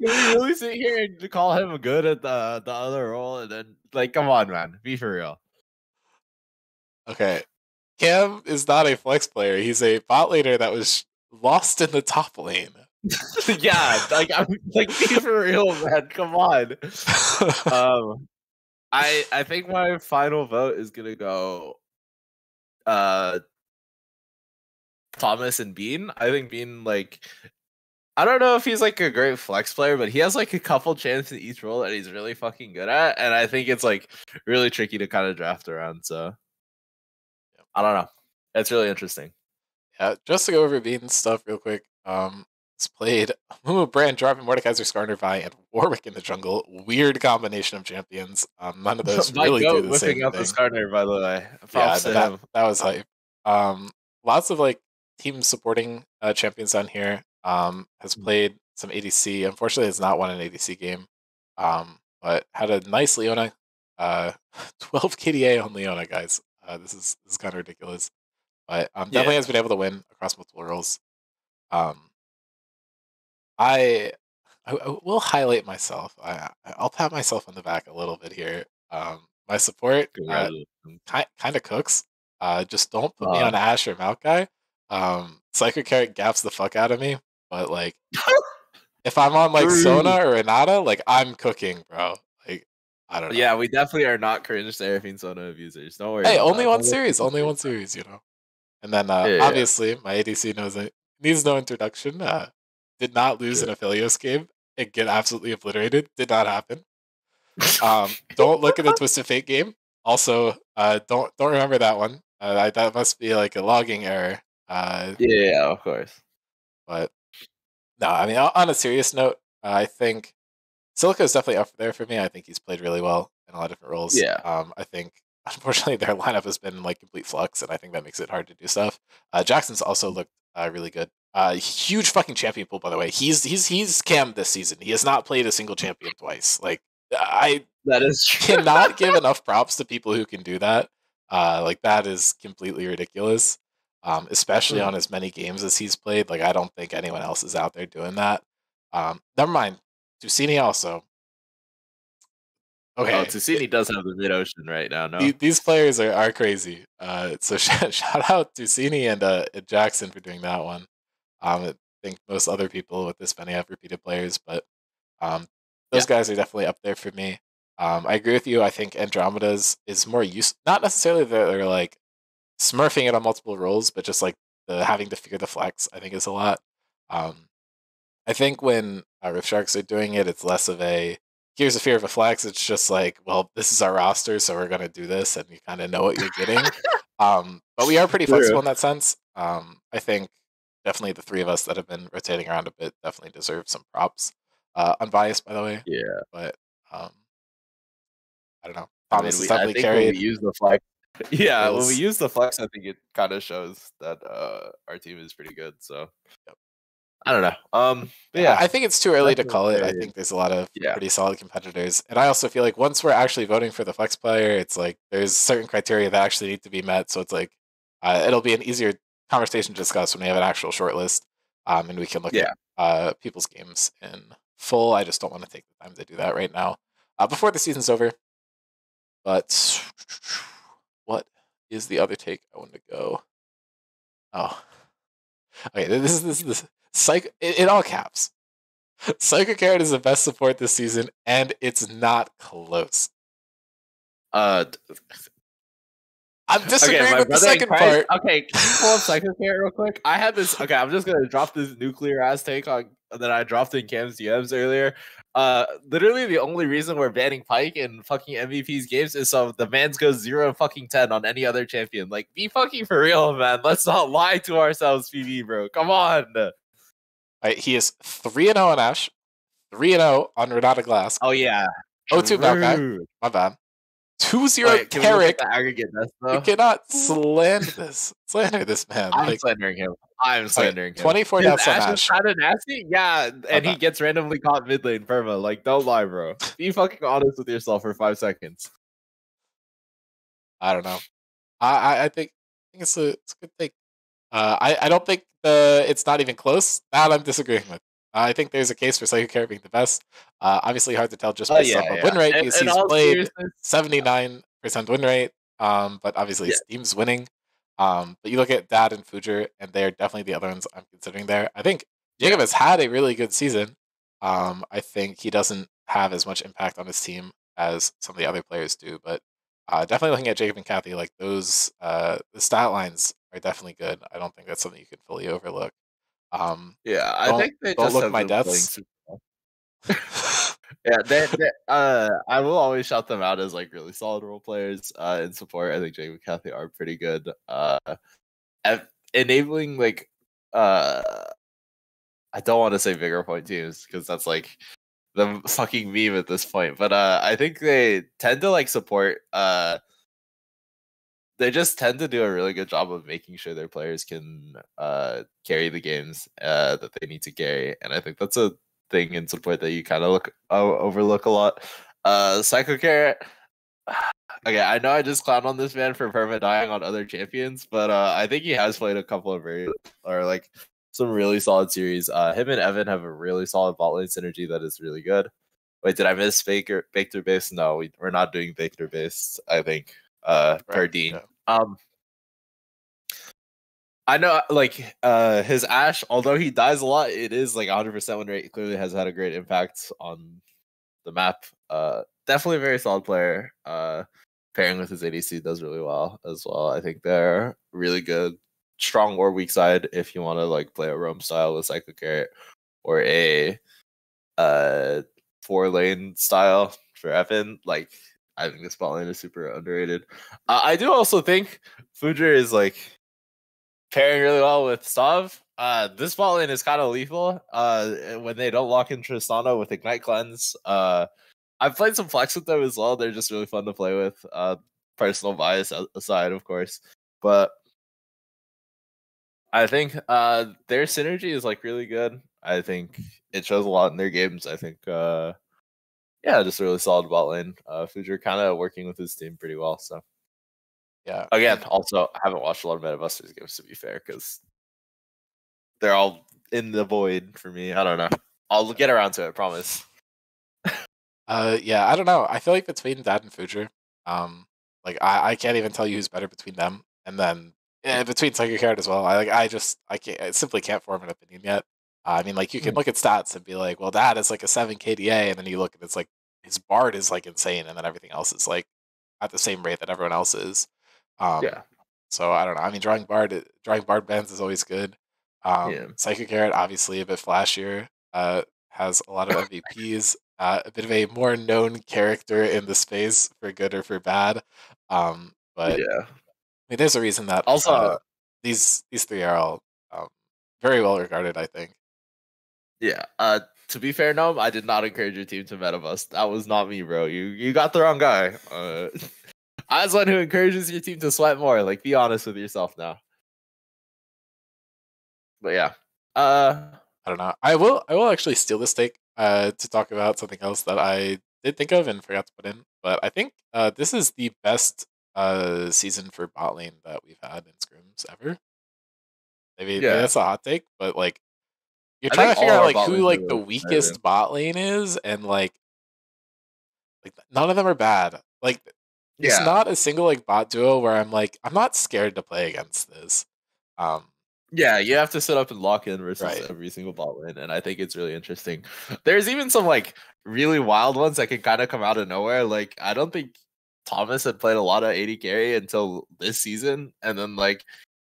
Can we really sit here and call him good at the other role and then like come on, man. Be for real. Okay. Cam is not a flex player. He's a bot laner that was lost in the top lane. Yeah, like I'm like be for real, man. Come on. Um I think my final vote is gonna go uh Thomas and Bean. I think Bean like I don't know if he's like a great flex player, but he has like a couple chances in each role that he's really fucking good at, and I think it's like really tricky to kind of draft around. So I don't know. It's really interesting. Yeah, just to go over Bean's stuff real quick. It's played Mumu, Brand, Jarvan, Mordekaiser, Skarner, Vi, and Warwick in the jungle. Weird combination of champions. None of those My really do goat the whipping same up the thing. Skarner, by the way. Yeah, Props to him. that was hype. Lots of like team supporting champions on here. Has played some ADC. Unfortunately, has not won an ADC game. But had a nice Leona. 12 KDA on Leona, guys. This is kind of ridiculous. But definitely Yeah. has been able to win across multiple roles. Um, I, I will highlight myself. I'll pat myself on the back a little bit here. My support Congratulations. kind of cooks. Just don't put me Uh, on Ash or Maokai. Psycho Carrot gaps the fuck out of me. But like, if I'm on like True. Sona or Renata, like I'm cooking, bro. Like, I don't know. Yeah, we definitely are not cringe Seraphine Sona abusers. Don't worry Hey, about only that. one Don't let series, people only say one that. series, you know. And then Yeah, yeah, obviously my ADC needs no introduction. Did not lose an true. Aphelios game and get absolutely obliterated. Did not happen. Don't look at the Twisted Fate game. Also, don't remember that one. That must be like a logging error. Yeah, of course. But no, I mean on a serious note, I think Silica is definitely up there for me. I think he's played really well in a lot of different roles. Yeah. I think unfortunately their lineup has been like complete flux, and I think that makes it hard to do stuff. Jackson's also looked really good. Huge fucking champion pool, by the way. He's Cam this season. He has not played a single champion twice. Like I That is true. cannot give enough props to people who can do that. Like that is completely ridiculous. Especially on as many games as he's played. Like I don't think anyone else is out there doing that. Never mind. Tusini also. Oh, Okay, Ticini does have the mid ocean right now, no? these players are crazy. So shout out Tusini and Jackson for doing that one. I think most other people with this many have repeated players, but Yeah. those guys are definitely up there for me. I agree with you. I think Andromeda's is more use, not necessarily that they're like smurfing it on multiple roles, but just like the having to figure the flex. I think is a lot. Um, I think when Rift Sharks are doing it, it's less of a here's a fear of a flex. It's just like, well, this is our roster, so we're gonna do this, and you kind of know what you're getting. But we are pretty True. flexible in that sense. I think definitely the three of us that have been rotating around a bit definitely deserve some props. Unbiased, by the way, Yeah. but um, I don't know. I mean, Thomas has I definitely think when we carried use the flex, yeah, when we Bills. use the flex, I think it kind of shows that our team is pretty good. So I don't know. But Yeah, yeah, I think it's too early to call it. I definitely. think there's a lot of Yeah. pretty solid competitors. And I also feel like once we're actually voting for the flex player, it's like there's certain criteria that actually need to be met. So it's like it'll be an easier conversation to discuss when we have an actual short list and we can look at Yeah. people's games in full. I just don't want to take the time to do that right now before the season's over. But what is the other take I want to go? Oh, okay. This psych in all caps. Psycho Carrot is the best support this season, and it's not close. Uh, I'm okay, disagreeing my with the brother in second Christ. part. Okay, can you pull up Psycho Carrot real quick? I had this. Okay, I'm just gonna drop this nuclear ass take on that I dropped in Cam's DMs earlier. Literally the only reason we're banning Pike in fucking MVP's games is so the mans goes 0 and fucking 10 on any other champion. Like, be fucking for real, man. Let's not lie to ourselves, PV, bro. Come on. Right, he is 3-0 on Ash, 3-0 on Renata Glass, Oh yeah, 0-2 Maokai, true. my bad. 2-0 Wait, can we look at Carrick. the aggregate deaths You though? cannot slander this man. I'm Like, slandering him. I'm okay, slandering him. 24 His deaths on Ash is Ash, kind of nasty. Yeah, my and he bad. gets randomly caught mid lane perma. Like, don't lie, bro. Be fucking honest with yourself for 5 seconds. I don't know. I think it's a good take. I don't think it's not even close. That I'm disagreeing with. I think there's a case for Psycho Carrot being the best. Obviously, hard to tell just Oh based yeah, off of yeah. win rate because In he's all played seriousness, 79% win rate. But obviously yeah, his team's winning. But you look at Dad and Fujer, and they're definitely the other ones I'm considering there. I think yeah, Jacob has had a really good season. I think he doesn't have as much impact on his team as some of the other players do, but definitely looking at Jacob and Kathy, like those, the stat lines are definitely good. I don't think that's something you can fully overlook. Um, yeah. I don't think they don't just look have my been playing deaths. super well. Yeah, I will always shout them out as like really solid role players in support. I think Jake and Kathy are pretty good at enabling like uh I don't want to say bigger point teams because that's like the fucking meme at this point. But I think they tend to like support they just tend to do a really good job of making sure their players can carry the games that they need to carry. And I think that's a thing in support that you kind of look overlook a lot. Psycho Carrot. Okay, I know I just clown on this man for perma dying on other champions, but I think he has played a couple of very or like some really solid series. Him and Evan have a really solid bot lane synergy that is really good. Wait, did I miss Baker based? No, we're not doing Baker based, I think. Per Correct. Dean. Yeah. I know like his Ash, although he dies a lot, it is like 100% win rate. He clearly has had a great impact on the map. Definitely a very solid player. Pairing with his ADC does really well as well. I think they're really good, strong or weak side if you want to like play a roam style with Psycho Carrot or a 4 lane style for Evan. Like I think this bot lane is super underrated. I do also think Fujer is like pairing really well with Stav. This bot lane is kind of lethal. When they don't lock in Tristana with Ignite Cleanse. I've played some Flex with them as well. They're just really fun to play with. Personal bias aside, of course, but I think their synergy is like really good. I think it shows a lot in their games. I think yeah, just a really solid bot lane. Future kind of working with his team pretty well. So Yeah. again, also I haven't watched a lot of Metabusters games to be fair because they're all in the void for me. I don't know. I'll get around to it. I promise. Yeah, I don't know. I feel like between that and Future, um, like I can't even tell you who's better between them, and then between Tiger Carrot as well. I can't I simply can't form an opinion yet. I mean, like you can Mm. look at stats and be like, well, that is like a 7 KDA, and then you look and it's like his Bard is like insane, and then everything else is like at the same rate that everyone else is. Um, Yeah, so I don't know. I mean, drawing Bard bands is always good. yeah, Psychic Carrot obviously a bit flashier. Has a lot of MVPs. A bit of a more known character in the space for good or for bad. But yeah. I mean, there's a reason that Also, these three are all um, very well regarded. I think. yeah. To be fair, Gnome, I did not encourage your team to meta bust. That was not me, bro. You got the wrong guy. I was one who encourages your team to sweat more. Like, be honest with yourself now. But yeah. I don't know. I will actually steal this take to talk about something else that I did think of and forgot to put in. But I think this is the best season for bot lane that we've had in scrims ever. Maybe Yeah. that's a hot take, but like you're I trying think to figure all of out our like bot who lanes are like the really competitive. weakest bot lane is, and like none of them are bad. Like there's Yeah. not a single like bot duo where I'm not scared to play against this. Um, Yeah, you have to set up and lock in versus right. every single bot lane, and I think it's really interesting. There's even some like really wild ones that can kind of come out of nowhere. Like I don't think Thomas had played a lot of AD carry until this season, and then like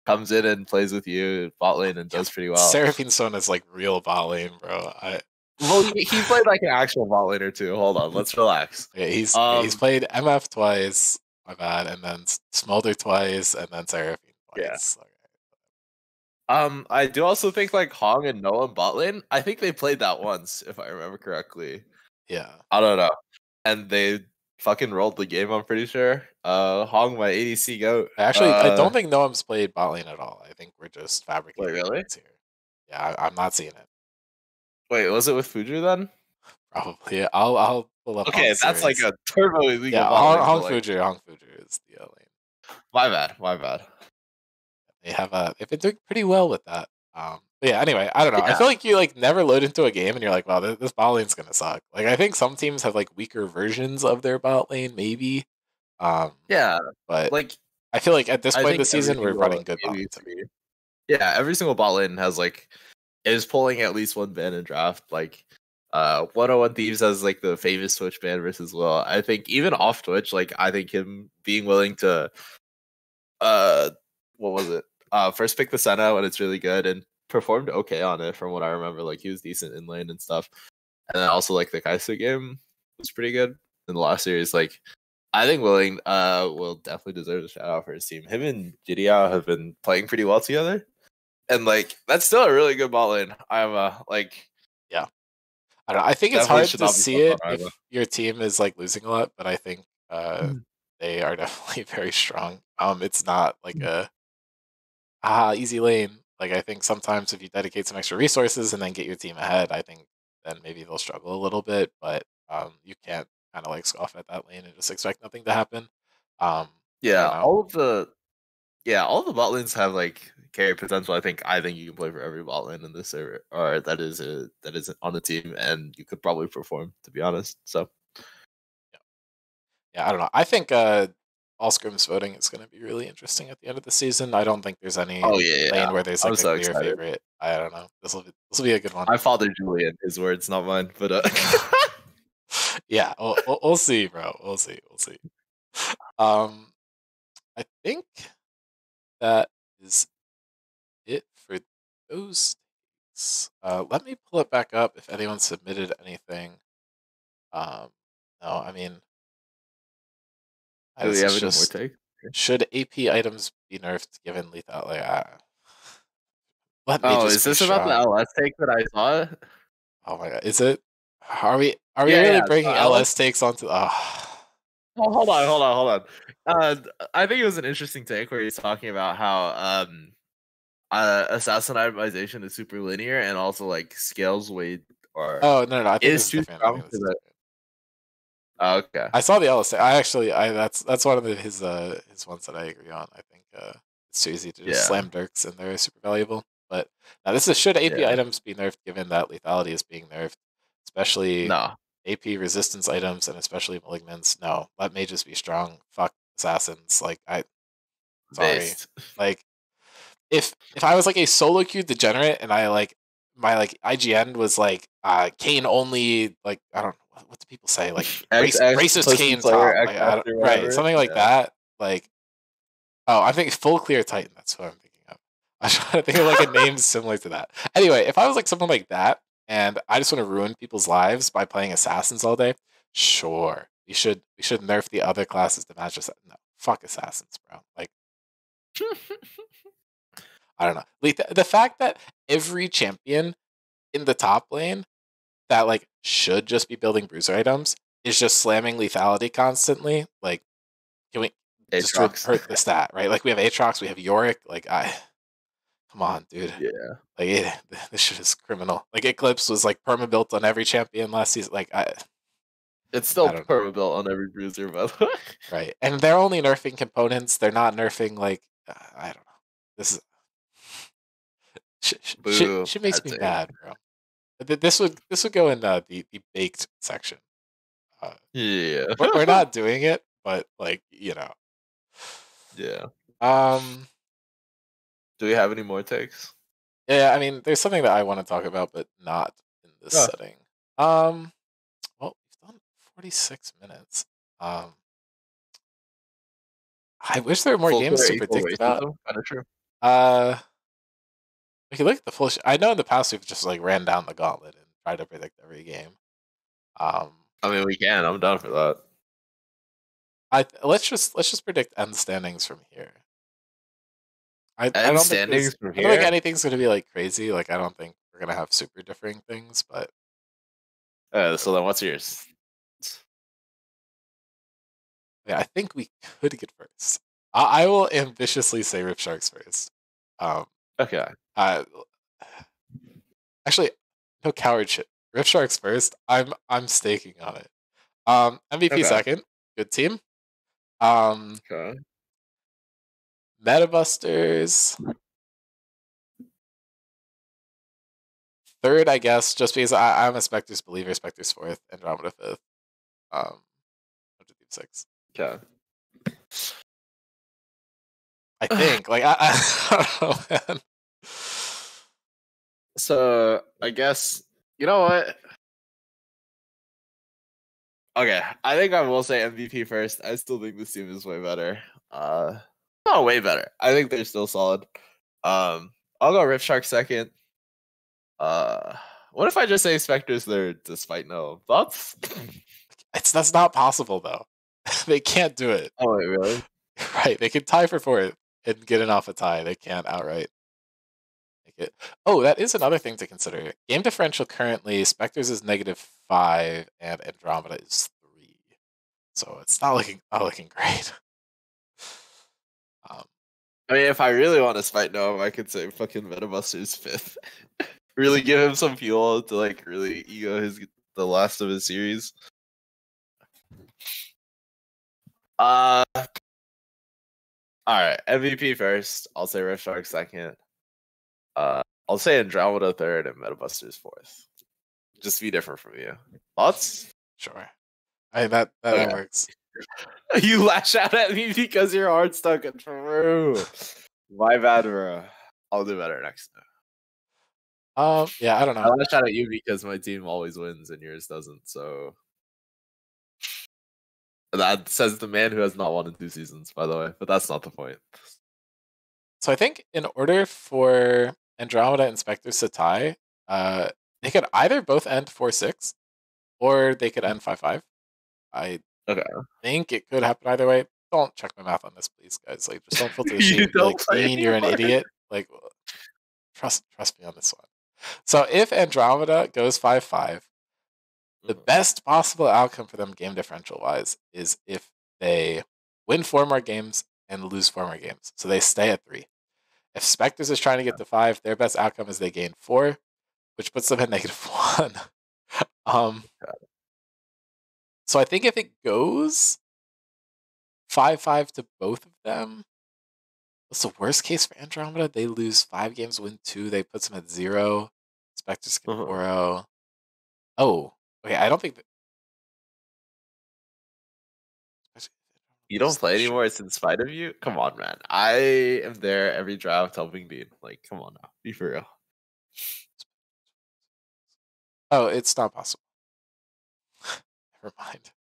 comes in and plays with you bot lane and Yeah, does pretty well. Seraphine Stone is like real bot lane, bro. Well, he played like an actual bot laner too. Hold on, let's relax. Okay, he's Um, played MF twice, my bad, and then Smolder twice, and then Seraphine yeah. twice. Okay. I do also think like Hong and Noah in bot lane. I think they played that once, if I remember correctly. Yeah, I don't know. And they fucking rolled the game, I'm pretty sure. Hong my ADC goat. I don't think Noam's played bot lane at all. I think we're just Wait, fabricating really? things here. Yeah, I'm not seeing it. Wait, was it with Fuju then? Probably. I'll pull up Okay, Hong that's like series. a turbo illegal Yeah, bot lane, but like Hong Fuju is the lane. my bad, my bad. They've been doing pretty well with that. But yeah, anyway, I don't know. I Yeah, feel like you like never load into a game and you're like, wow, this bot lane's gonna suck. Like I think some teams have like weaker versions of their bot lane, maybe. Um, yeah. but Like I feel like at this I point in think the every season, we're single running good bot lane to me. ADC, yeah, every single bot lane has like is pulling at least one ban in draft. Like 101 Thieves has like the famous Twitch ban versus Will. I think even off Twitch, like I think him being willing to uh what was it? First pick the Senna when it's really good and performed okay on it from what I remember. Like he was decent in lane and stuff. And then also like the Kai'Sa game was pretty good in the last series. Like I think Willing will definitely deserve a shout out for his team. Him and Jidiao have been playing pretty well together. And like that's still a really good ball lane. I'm like Yeah, I don't know. I think it's definitely hard should to not be see slept on it either. if your team is like losing a lot, but I think Mm. they are definitely very strong. It's not like Mm. a easy lane. Like I think sometimes if you dedicate some extra resources and then get your team ahead, I think then maybe they'll struggle a little bit. But you can't kind of like scoff at that lane and just expect nothing to happen. I don't Yeah, know. all of the bot lanes have like carry potential. I think you can play for every bot lane in this server, or that is on the team, and you could probably perform. To be honest, so Yeah, I don't know. I think all scrims voting is going to be really interesting at the end of the season. I don't think there's any oh yeah, yeah, lane where there's I'm like a so clear excited. favorite. I don't know. This will be a good one. My father Julian, his words, not mine, but Yeah, we'll see, bro. We'll see. Um, I think that is it for those takes. Let me pull it back up if anyone submitted anything. Um, no, I mean, do we this is have any more just take? should AP items be nerfed given lethal? Like, Let may Oh, just is be this about the strong. LS take that I saw? Oh my god, is it? Are we Yeah, really yeah. So breaking LS. LS takes onto? Oh, Oh, hold on. I think it was an interesting take where he's talking about how assassin itemization is super linear and also like scales weight or oh no, no, no, I think this is is too different. I strong think this for is the. different. Oh, okay. I saw the LS. I actually, that's one of his ones that I agree on. I think it's too easy to just Yeah. slam Dirks and they're super valuable. But now this is should AP Yeah. items be nerfed given that lethality is being nerfed, especially No. AP resistance items and especially malignants. No, let mages be strong. Fuck assassins. Like sorry. Based. Like if I was like a solo queue degenerate and I like my like IGN was like Kane only, like I don't know what do people say, like XX racist Pussy Kane Slayer top, like XX I don't, or right, whatever. something like Yeah. that, like oh, I'm thinking full clear Titan. That's what I'm thinking of. I'm trying to think of like a name similar to that. Anyway, if I was like someone like that and I just want to ruin people's lives by playing assassins all day, sure, we should nerf the other classes to match us. No, fuck assassins, bro. Like I don't know. Like the fact that every champion in the top lane that like should just be building bruiser items is just slamming lethality constantly. Like, can we just to Aatrox. hurt the stat, right? Like we have Aatrox, we have Yorick. Like I come on, dude. Yeah. Like this shit is criminal. Like Eclipse was like perma built on every champion last season. Like It's still I don't know. perma built on every bruiser, by the way. Right. And they're only nerfing components. They're not nerfing like I don't know. This is Boo. shit makes Bad me take. mad, bro. This would go in the baked section. Uh, Yeah. we're not doing it, but like Yeah. um, Do we have any more takes? yeah. I mean, there's something that I want to talk about, but not in this Oh, setting. Um, well, we've done 46 minutes. Um, I wish there were more full games clear to equal predict about. racism. Kind of true. Uh, we could look at the full. I know in the past we've just like ran down the gauntlet and tried to predict every game. Um, I mean, we can. I'm down for that. let's just predict end standings from here. I And don't think standings from I don't think here. anything's gonna be like crazy. Like I don't think we're gonna have super differing things, but So then, what's yours? yeah, I think we could get first. I will ambitiously say Rift Sharks first. Um, Okay. I actually no coward shit. Rift Sharks first. I'm staking on it. MVP Okay. second. Good team. Um, Okay. Metabusters third, I guess, just because I'm a Spectres believer. Spectres fourth, Andromeda fifth. Team six. Okay. I think. Like I don't know, man. So I guess you know what? Okay, I think I will say MVP first. I still think this team is way better. Not way better. I think they're still solid. I'll go Rift Shark second. Uh, what if I just say Spectres third, despite no thoughts? That's not possible though. They can't do it. Oh wait, really? Right. They can tie for fourth and get an off a tie. They can't outright make it. Oh, that is another thing to consider. Game differential currently, Spectres is -5 and Andromeda is 3. So it's not looking great. Um, I mean, if I really want to spite Noam, I could say fucking Metabuster's fifth. Really give him some fuel to like really ego the last of his series. All right, MVP first. I'll say Rift Shark second. I'll say Andromeda third and Metabusters fourth. Just to be different from you. Thoughts? sure. I mean, that Okay. works. You lash out at me because your heart's stuck in Peru. My bad, bro. I'll do better next time. Yeah, I don't I know. lash out at you because my team always wins and yours doesn't. So that says the man who has not won in 2 seasons, by the way. But that's not the point. So I think in order for Andromeda and Spectres to tie, they could either both end 4-6 or they could end 5-5. I Okay. think it could happen either way. Don't check my math on this, please, guys. Like, just don't filter the You sheet and be don't like, play Dean, you're an anymore. idiot. Like, Trust me on this one. So if Andromeda goes 5-5, the best possible outcome for them game differential wise is if they win 4 more games and lose 4 more games. So they stay at 3. If Spectres is trying to get to 5, their best outcome is they gain 4, which puts them at -1. So I think if it goes 5-5 to both of them, what's the worst case for Andromeda? They lose 5 games, win 2. They puts them at 0. Spectres get 4-0. Oh, okay. I don't think that. You don't play anymore. It's in spite of you. Come on, man. I am there every draft helping Dean. Like, come on now. Be for real. Oh, it's not possible. Never mind.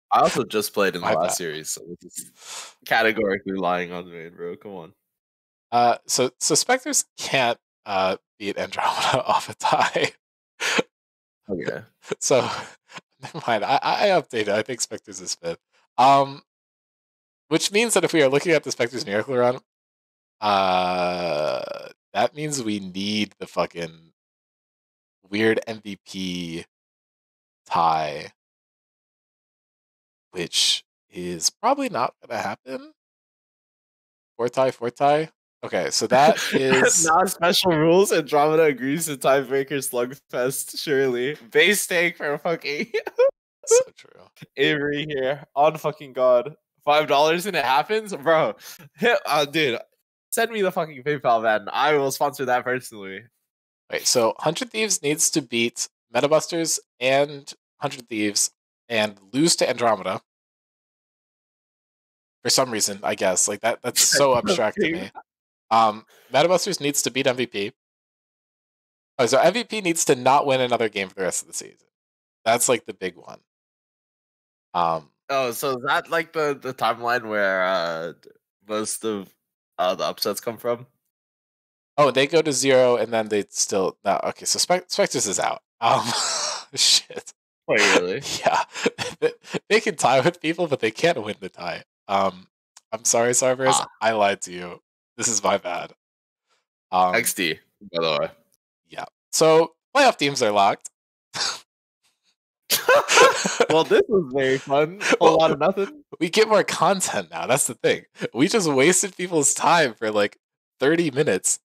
I also just played in the My last bad. series, so this is categorically lying on me, bro. Come on. So Spectres can't beat Andromeda off a tie. Okay. So never mind. I updated. I think Spectres is 5th. Which means that if we are looking at the Spectres Miracle Run, that means we need the fucking weird MVP tie, which is probably not gonna happen. 4 tie. Okay, so that is not special rules. Andromeda agrees to tiebreaker slugfest. Surely base take for fucking so true. Avery here on fucking god. $5 and it happens, bro. Dude, send me the fucking PayPal, man. I will sponsor that personally. Wait, so 100 Thieves needs to beat Metabusters and 100 Thieves and lose to Andromeda. For some reason, I guess. Like that's so abstract to me. Metabusters needs to beat MVP. Oh, so MVP needs to not win another game for the rest of the season. That's like the big one. Oh, so is that like the timeline where most of the upsets come from? Oh, they go to 0 and then they still no. Okay, so Spectres is out. Shit. Wait, really? Yeah, they can tie with people, but they can't win the tie. I'm sorry, Sarvers. I lied to you. This is my bad. XD, by the way. Yeah. So playoff teams are locked. Well, this was very fun. A lot of nothing. We get more content now. That's the thing. We just wasted people's time for like 30 minutes.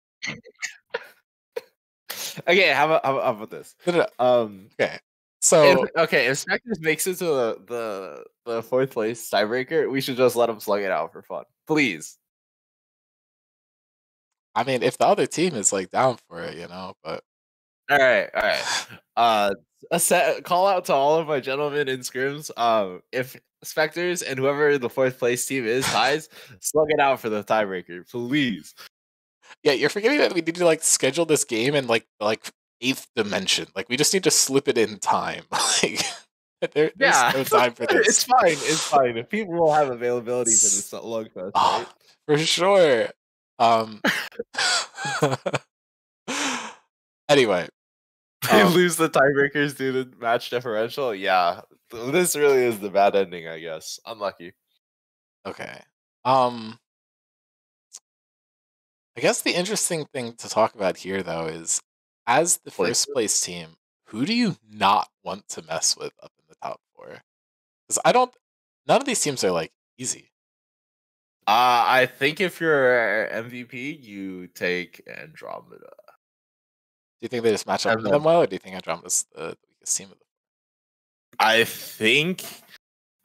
Okay, how about this? No. Okay. So if Spectres makes it to the 4th place tiebreaker, we should just let them slug it out for fun, please. I mean, if the other team is like down for it, but all right. Call out to all of my gentlemen in scrims. If Spectres and whoever the 4th place team is ties, slug it out for the tiebreaker, please. Yeah, you're forgetting that we need to like schedule this game in like 8th dimension. Like we just need to slip it in time. Like there's no time for this. It's fine. If people will have availability for this slugfest, right? For sure. Anyway, they lose the tiebreakers due to match differential. Yeah, this really is the bad ending, I guess. Unlucky. Okay. I guess the interesting thing to talk about here, though, is as the first place team, who do you not want to mess with up in the top 4? Because none of these teams are like easy. I think if you're MVP, you take Andromeda. Do you think they just match up with them well, or do you think Andromeda's the weakest team of the 4?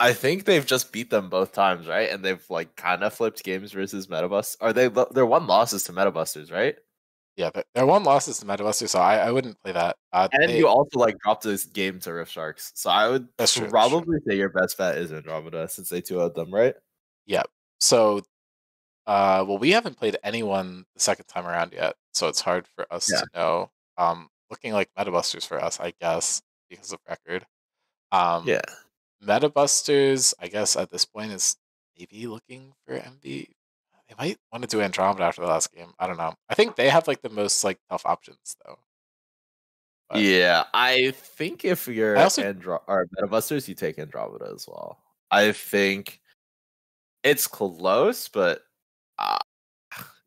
I think they've just beat them both times, right? And they've like kind of flipped games versus Metabusters. Are they're 1 losses to Metabusters, right? Yeah, but they're 1 losses to Metabusters, so I wouldn't play that. And you also like dropped this game to Rift Sharks, so I would probably say your best bet is Andromeda since they 2-0'd them, right? Yeah. So, well, we haven't played anyone the second time around yet, so it's hard for us to know. Looking like Metabusters for us, I guess, because of record. Yeah. Metabusters, I guess at this point is maybe looking for MV. They might want to do Andromeda after the last game. I don't know. I think they have like the most like tough options though. But yeah, I think if you're Metabusters, you take Andromeda as well. I think it's close, but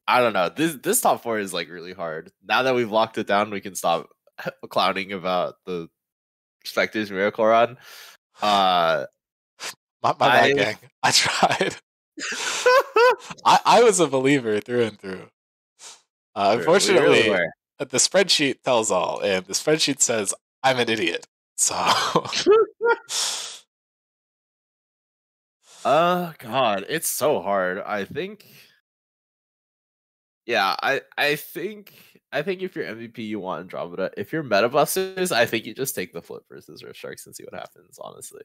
I don't know. This top four is like really hard. Now that we've locked it down, we can stop clowning about the Spectre's Miracle Run. Uh, My bad, I gang. I tried. I was a believer through and through. True, we really Unfortunately, were. the spreadsheet tells all, and the spreadsheet says I'm an idiot. So, God, it's so hard. I think. Yeah, I think if you're MVP, you want Andromeda. If you're Meta Busters, I think you just take the flip versus Rift Sharks and see what happens. Honestly,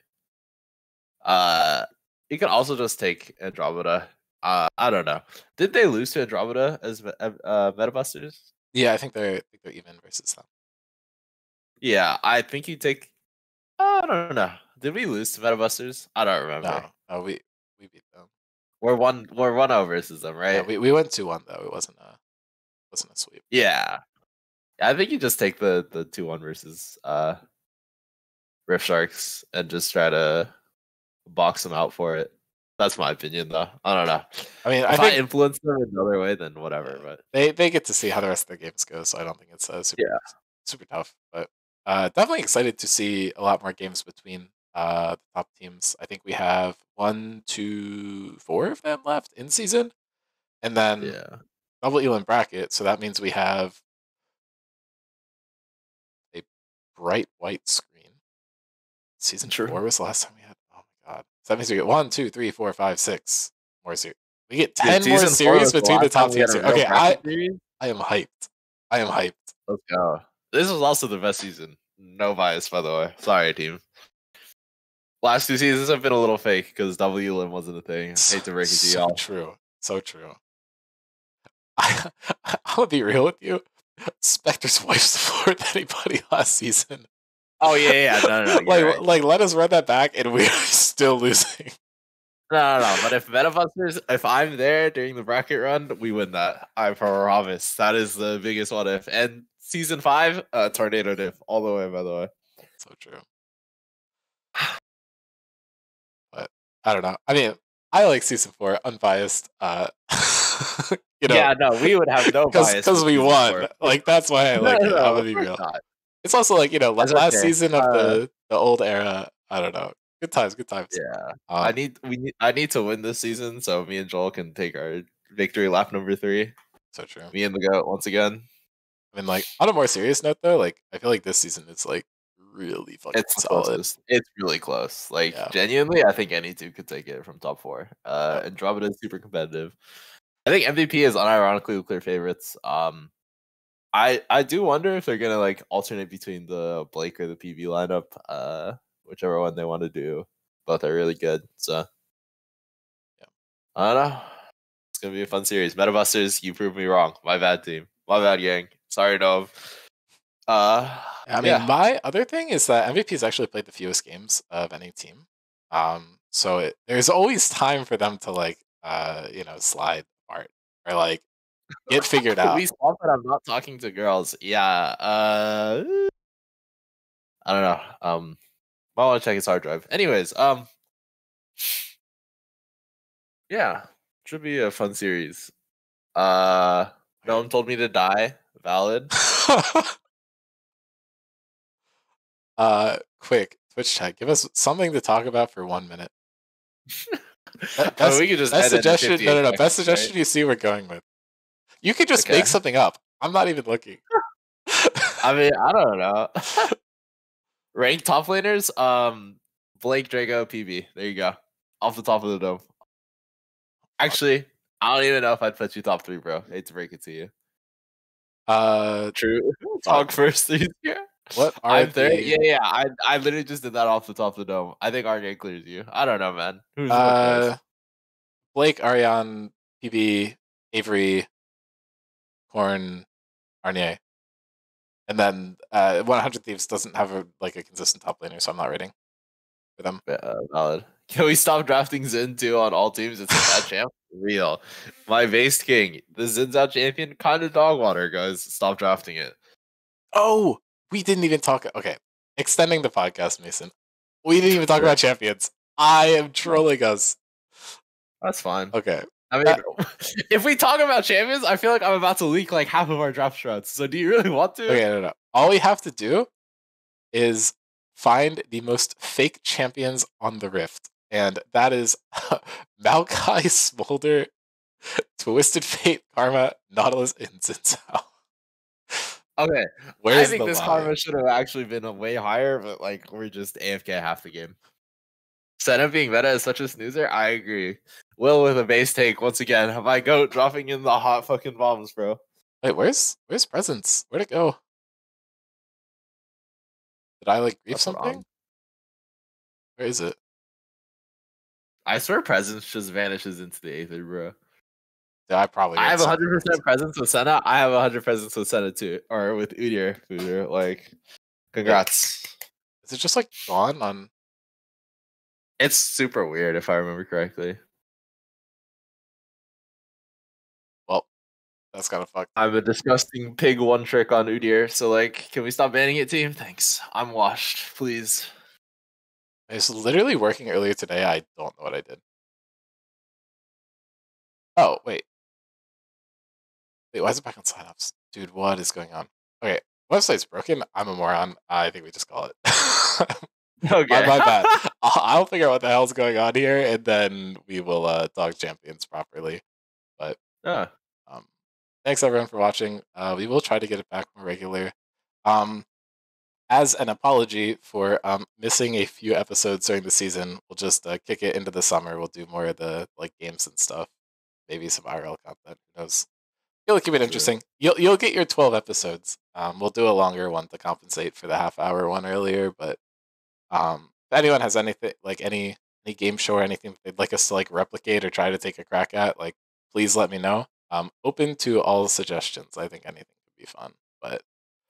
uh, you can also just take Andromeda. I don't know. Did they lose to Andromeda as Meta Busters? yeah, I think they're even versus them. Yeah, I think you take. I don't know. Did we lose to Meta Busters? I don't remember. No, we beat them. We're 1-0 versus them, Yeah, right? we went 2-1 though. It wasn't a sweep. Yeah. I think you just take the 2-1 versus Rift Sharks and just try to box them out for it. That's my opinion, though. I don't know. I mean, If I influence them another way, then whatever. yeah, But they get to see how the rest of their games go, so I don't think it's yeah, super tough. But definitely excited to see a lot more games between the top teams. I think we have 1, 2, 4 of them left in season, and then yeah, double Elam bracket. So that means we have a bright white screen. Season true. 4 was the last time we had. Oh my god! So that means we get 1, 2, 3, 4, 5, 6 more series. We get Dude, 10 more season 4 series was the between the last time top we had teams. a real Okay, bracket series. I am hyped. I am hyped. Let's go. This was also the best season. No bias, by the way. Sorry, team. Last 2 seasons have been a little fake because W Lim wasn't a thing. Hate to break it to y'all. True. So true. I'm gonna be real with you. Spectre's wipes the floor with anybody last season. Oh yeah. No. Like let us run that back and we're still losing. No. But if Metabusters, if I'm there during the bracket run, we win that. I promise. That is the biggest what if. And season 5, tornado diff all the way. By the way. So true. But I don't know. I mean, I like season 4, unbiased. Yeah, no, we would have no bias because we won. Like that's why I like it. I'm gonna be real. Not. It's also like That's last okay. season of the old era. I don't know. Good times. Yeah, I need to win this season so me and Joel can take our victory lap number 3. So true. Me and the goat once again. I mean, like on a more serious note, though, like I feel like this season it's like really fucking It's the solid. closest. It's really close. Like genuinely, I think any two could take it from top 4. Andromeda is super competitive. I think MVP is unironically the clear favorites. I do wonder if they're gonna like alternate between the Blake or the PV lineup. Whichever one they want to do. Both are really good. So yeah. I don't know. It's gonna be a fun series. Metabusters, you proved me wrong. My bad, team. My bad, gang. Sorry, Dove. I mean, my other thing is that MVP has actually played the fewest games of any team. So there's always time for them to like, slide apart or like get figured out. We saw that I'm not talking to girls. Yeah. I don't know. I want to check his hard drive. Anyways, yeah, should be a fun series. No one told me to die. Valid. Quick Twitch chat. Give us something to talk about for 1 minute. We could just best suggestion. No. Best suggestion right? you see we're going with. You could just make something up. I'm not even looking. I mean, I don't know. Ranked top laners. Blake, Draco, PB. There you go. Off the top of the dome. Actually, I don't even know if I'd put you top 3, bro. Hate to break it to you. True. Talk first, these here. What are I'm there? Yeah. I literally just did that off the top of the dome. I think RJ clears you. I don't know, man. Who's Blake, Ariane, PB, Avery, Corn, Arnier. And then 100 Thieves doesn't have a consistent top laner, so I'm not rating for them. Valid. Can we stop drafting Xin too on all teams? It's a bad champ. Real. My base king. The Zin's out champion. Kind of dog water, guys. Stop drafting it. Oh, we didn't even talk. Okay. Extending the podcast, Mason. We didn't even talk about champions. I am trolling us. That's fine. Okay. I mean, if we talk about champions, I feel like I'm about to leak like half of our draft strats. So do you really want to? Okay, no. All we have to do is find the most fake champions on the Rift, and that is Maokai, Smolder, Twisted Fate, Karma, Nautilus, and Zinsao. Okay, I Where's think the this lie? karma should have actually been a way higher, but like we're just AFK half the game. Senna being meta is such a snoozer. I agree. Will with a base take once again. My goat dropping in the hot fucking bombs, bro. Wait, where's Presence? Where'd it go? Did I like grief That's what something? Where is it? I swear presence just vanishes into the aether, bro. Yeah, I probably I read have something 100% crazy. presence with Senna. I have 100 presence with Senna too, or with Udyr. Like, Wait, congrats. is it just like gone on? It's super weird if I remember correctly. Well, that's kind of fucked. I'm a disgusting pig one trick on Udyr, so like, can we stop banning it, team? Thanks. I'm washed, please. I was literally working earlier today. I don't know what I did. Oh, wait. Wait, why is it back on signups? Dude, what is going on? Okay, website's broken. I'm a moron. I think we just call it. my, Okay. my bad. I'll figure out what the hell's going on here, and then we will talk champions properly. But Ah, um, thanks everyone for watching. We will try to get it back more regular. Um, as an apology for missing a few episodes during the season, we'll just kick it into the summer. We'll do more of the like games and stuff. Maybe some IRL content. Who knows? It'll keep it true. interesting. You'll get your 12 episodes. We'll do a longer one to compensate for the half-hour one earlier. But if anyone has anything like any game show or anything they'd like us to like replicate or try to take a crack at, like please let me know. Open to all suggestions. I think anything could be fun. But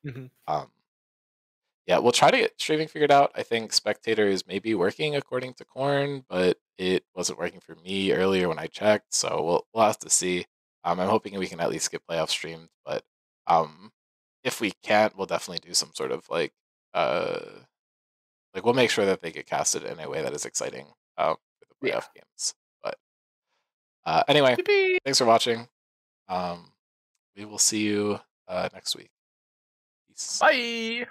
Mhm. um, yeah, we'll try to get streaming figured out. I think Spectator is maybe working according to Corn, but it wasn't working for me earlier when I checked. So we'll have to see. I'm hoping we can at least get playoff streamed, but um, if we can't, we'll definitely do some sort of uh like we'll make sure that they get casted in a way that is exciting for the Yeah. playoff games. But anyway, Yippee. thanks for watching. Um, we will see you next week. Peace. Bye.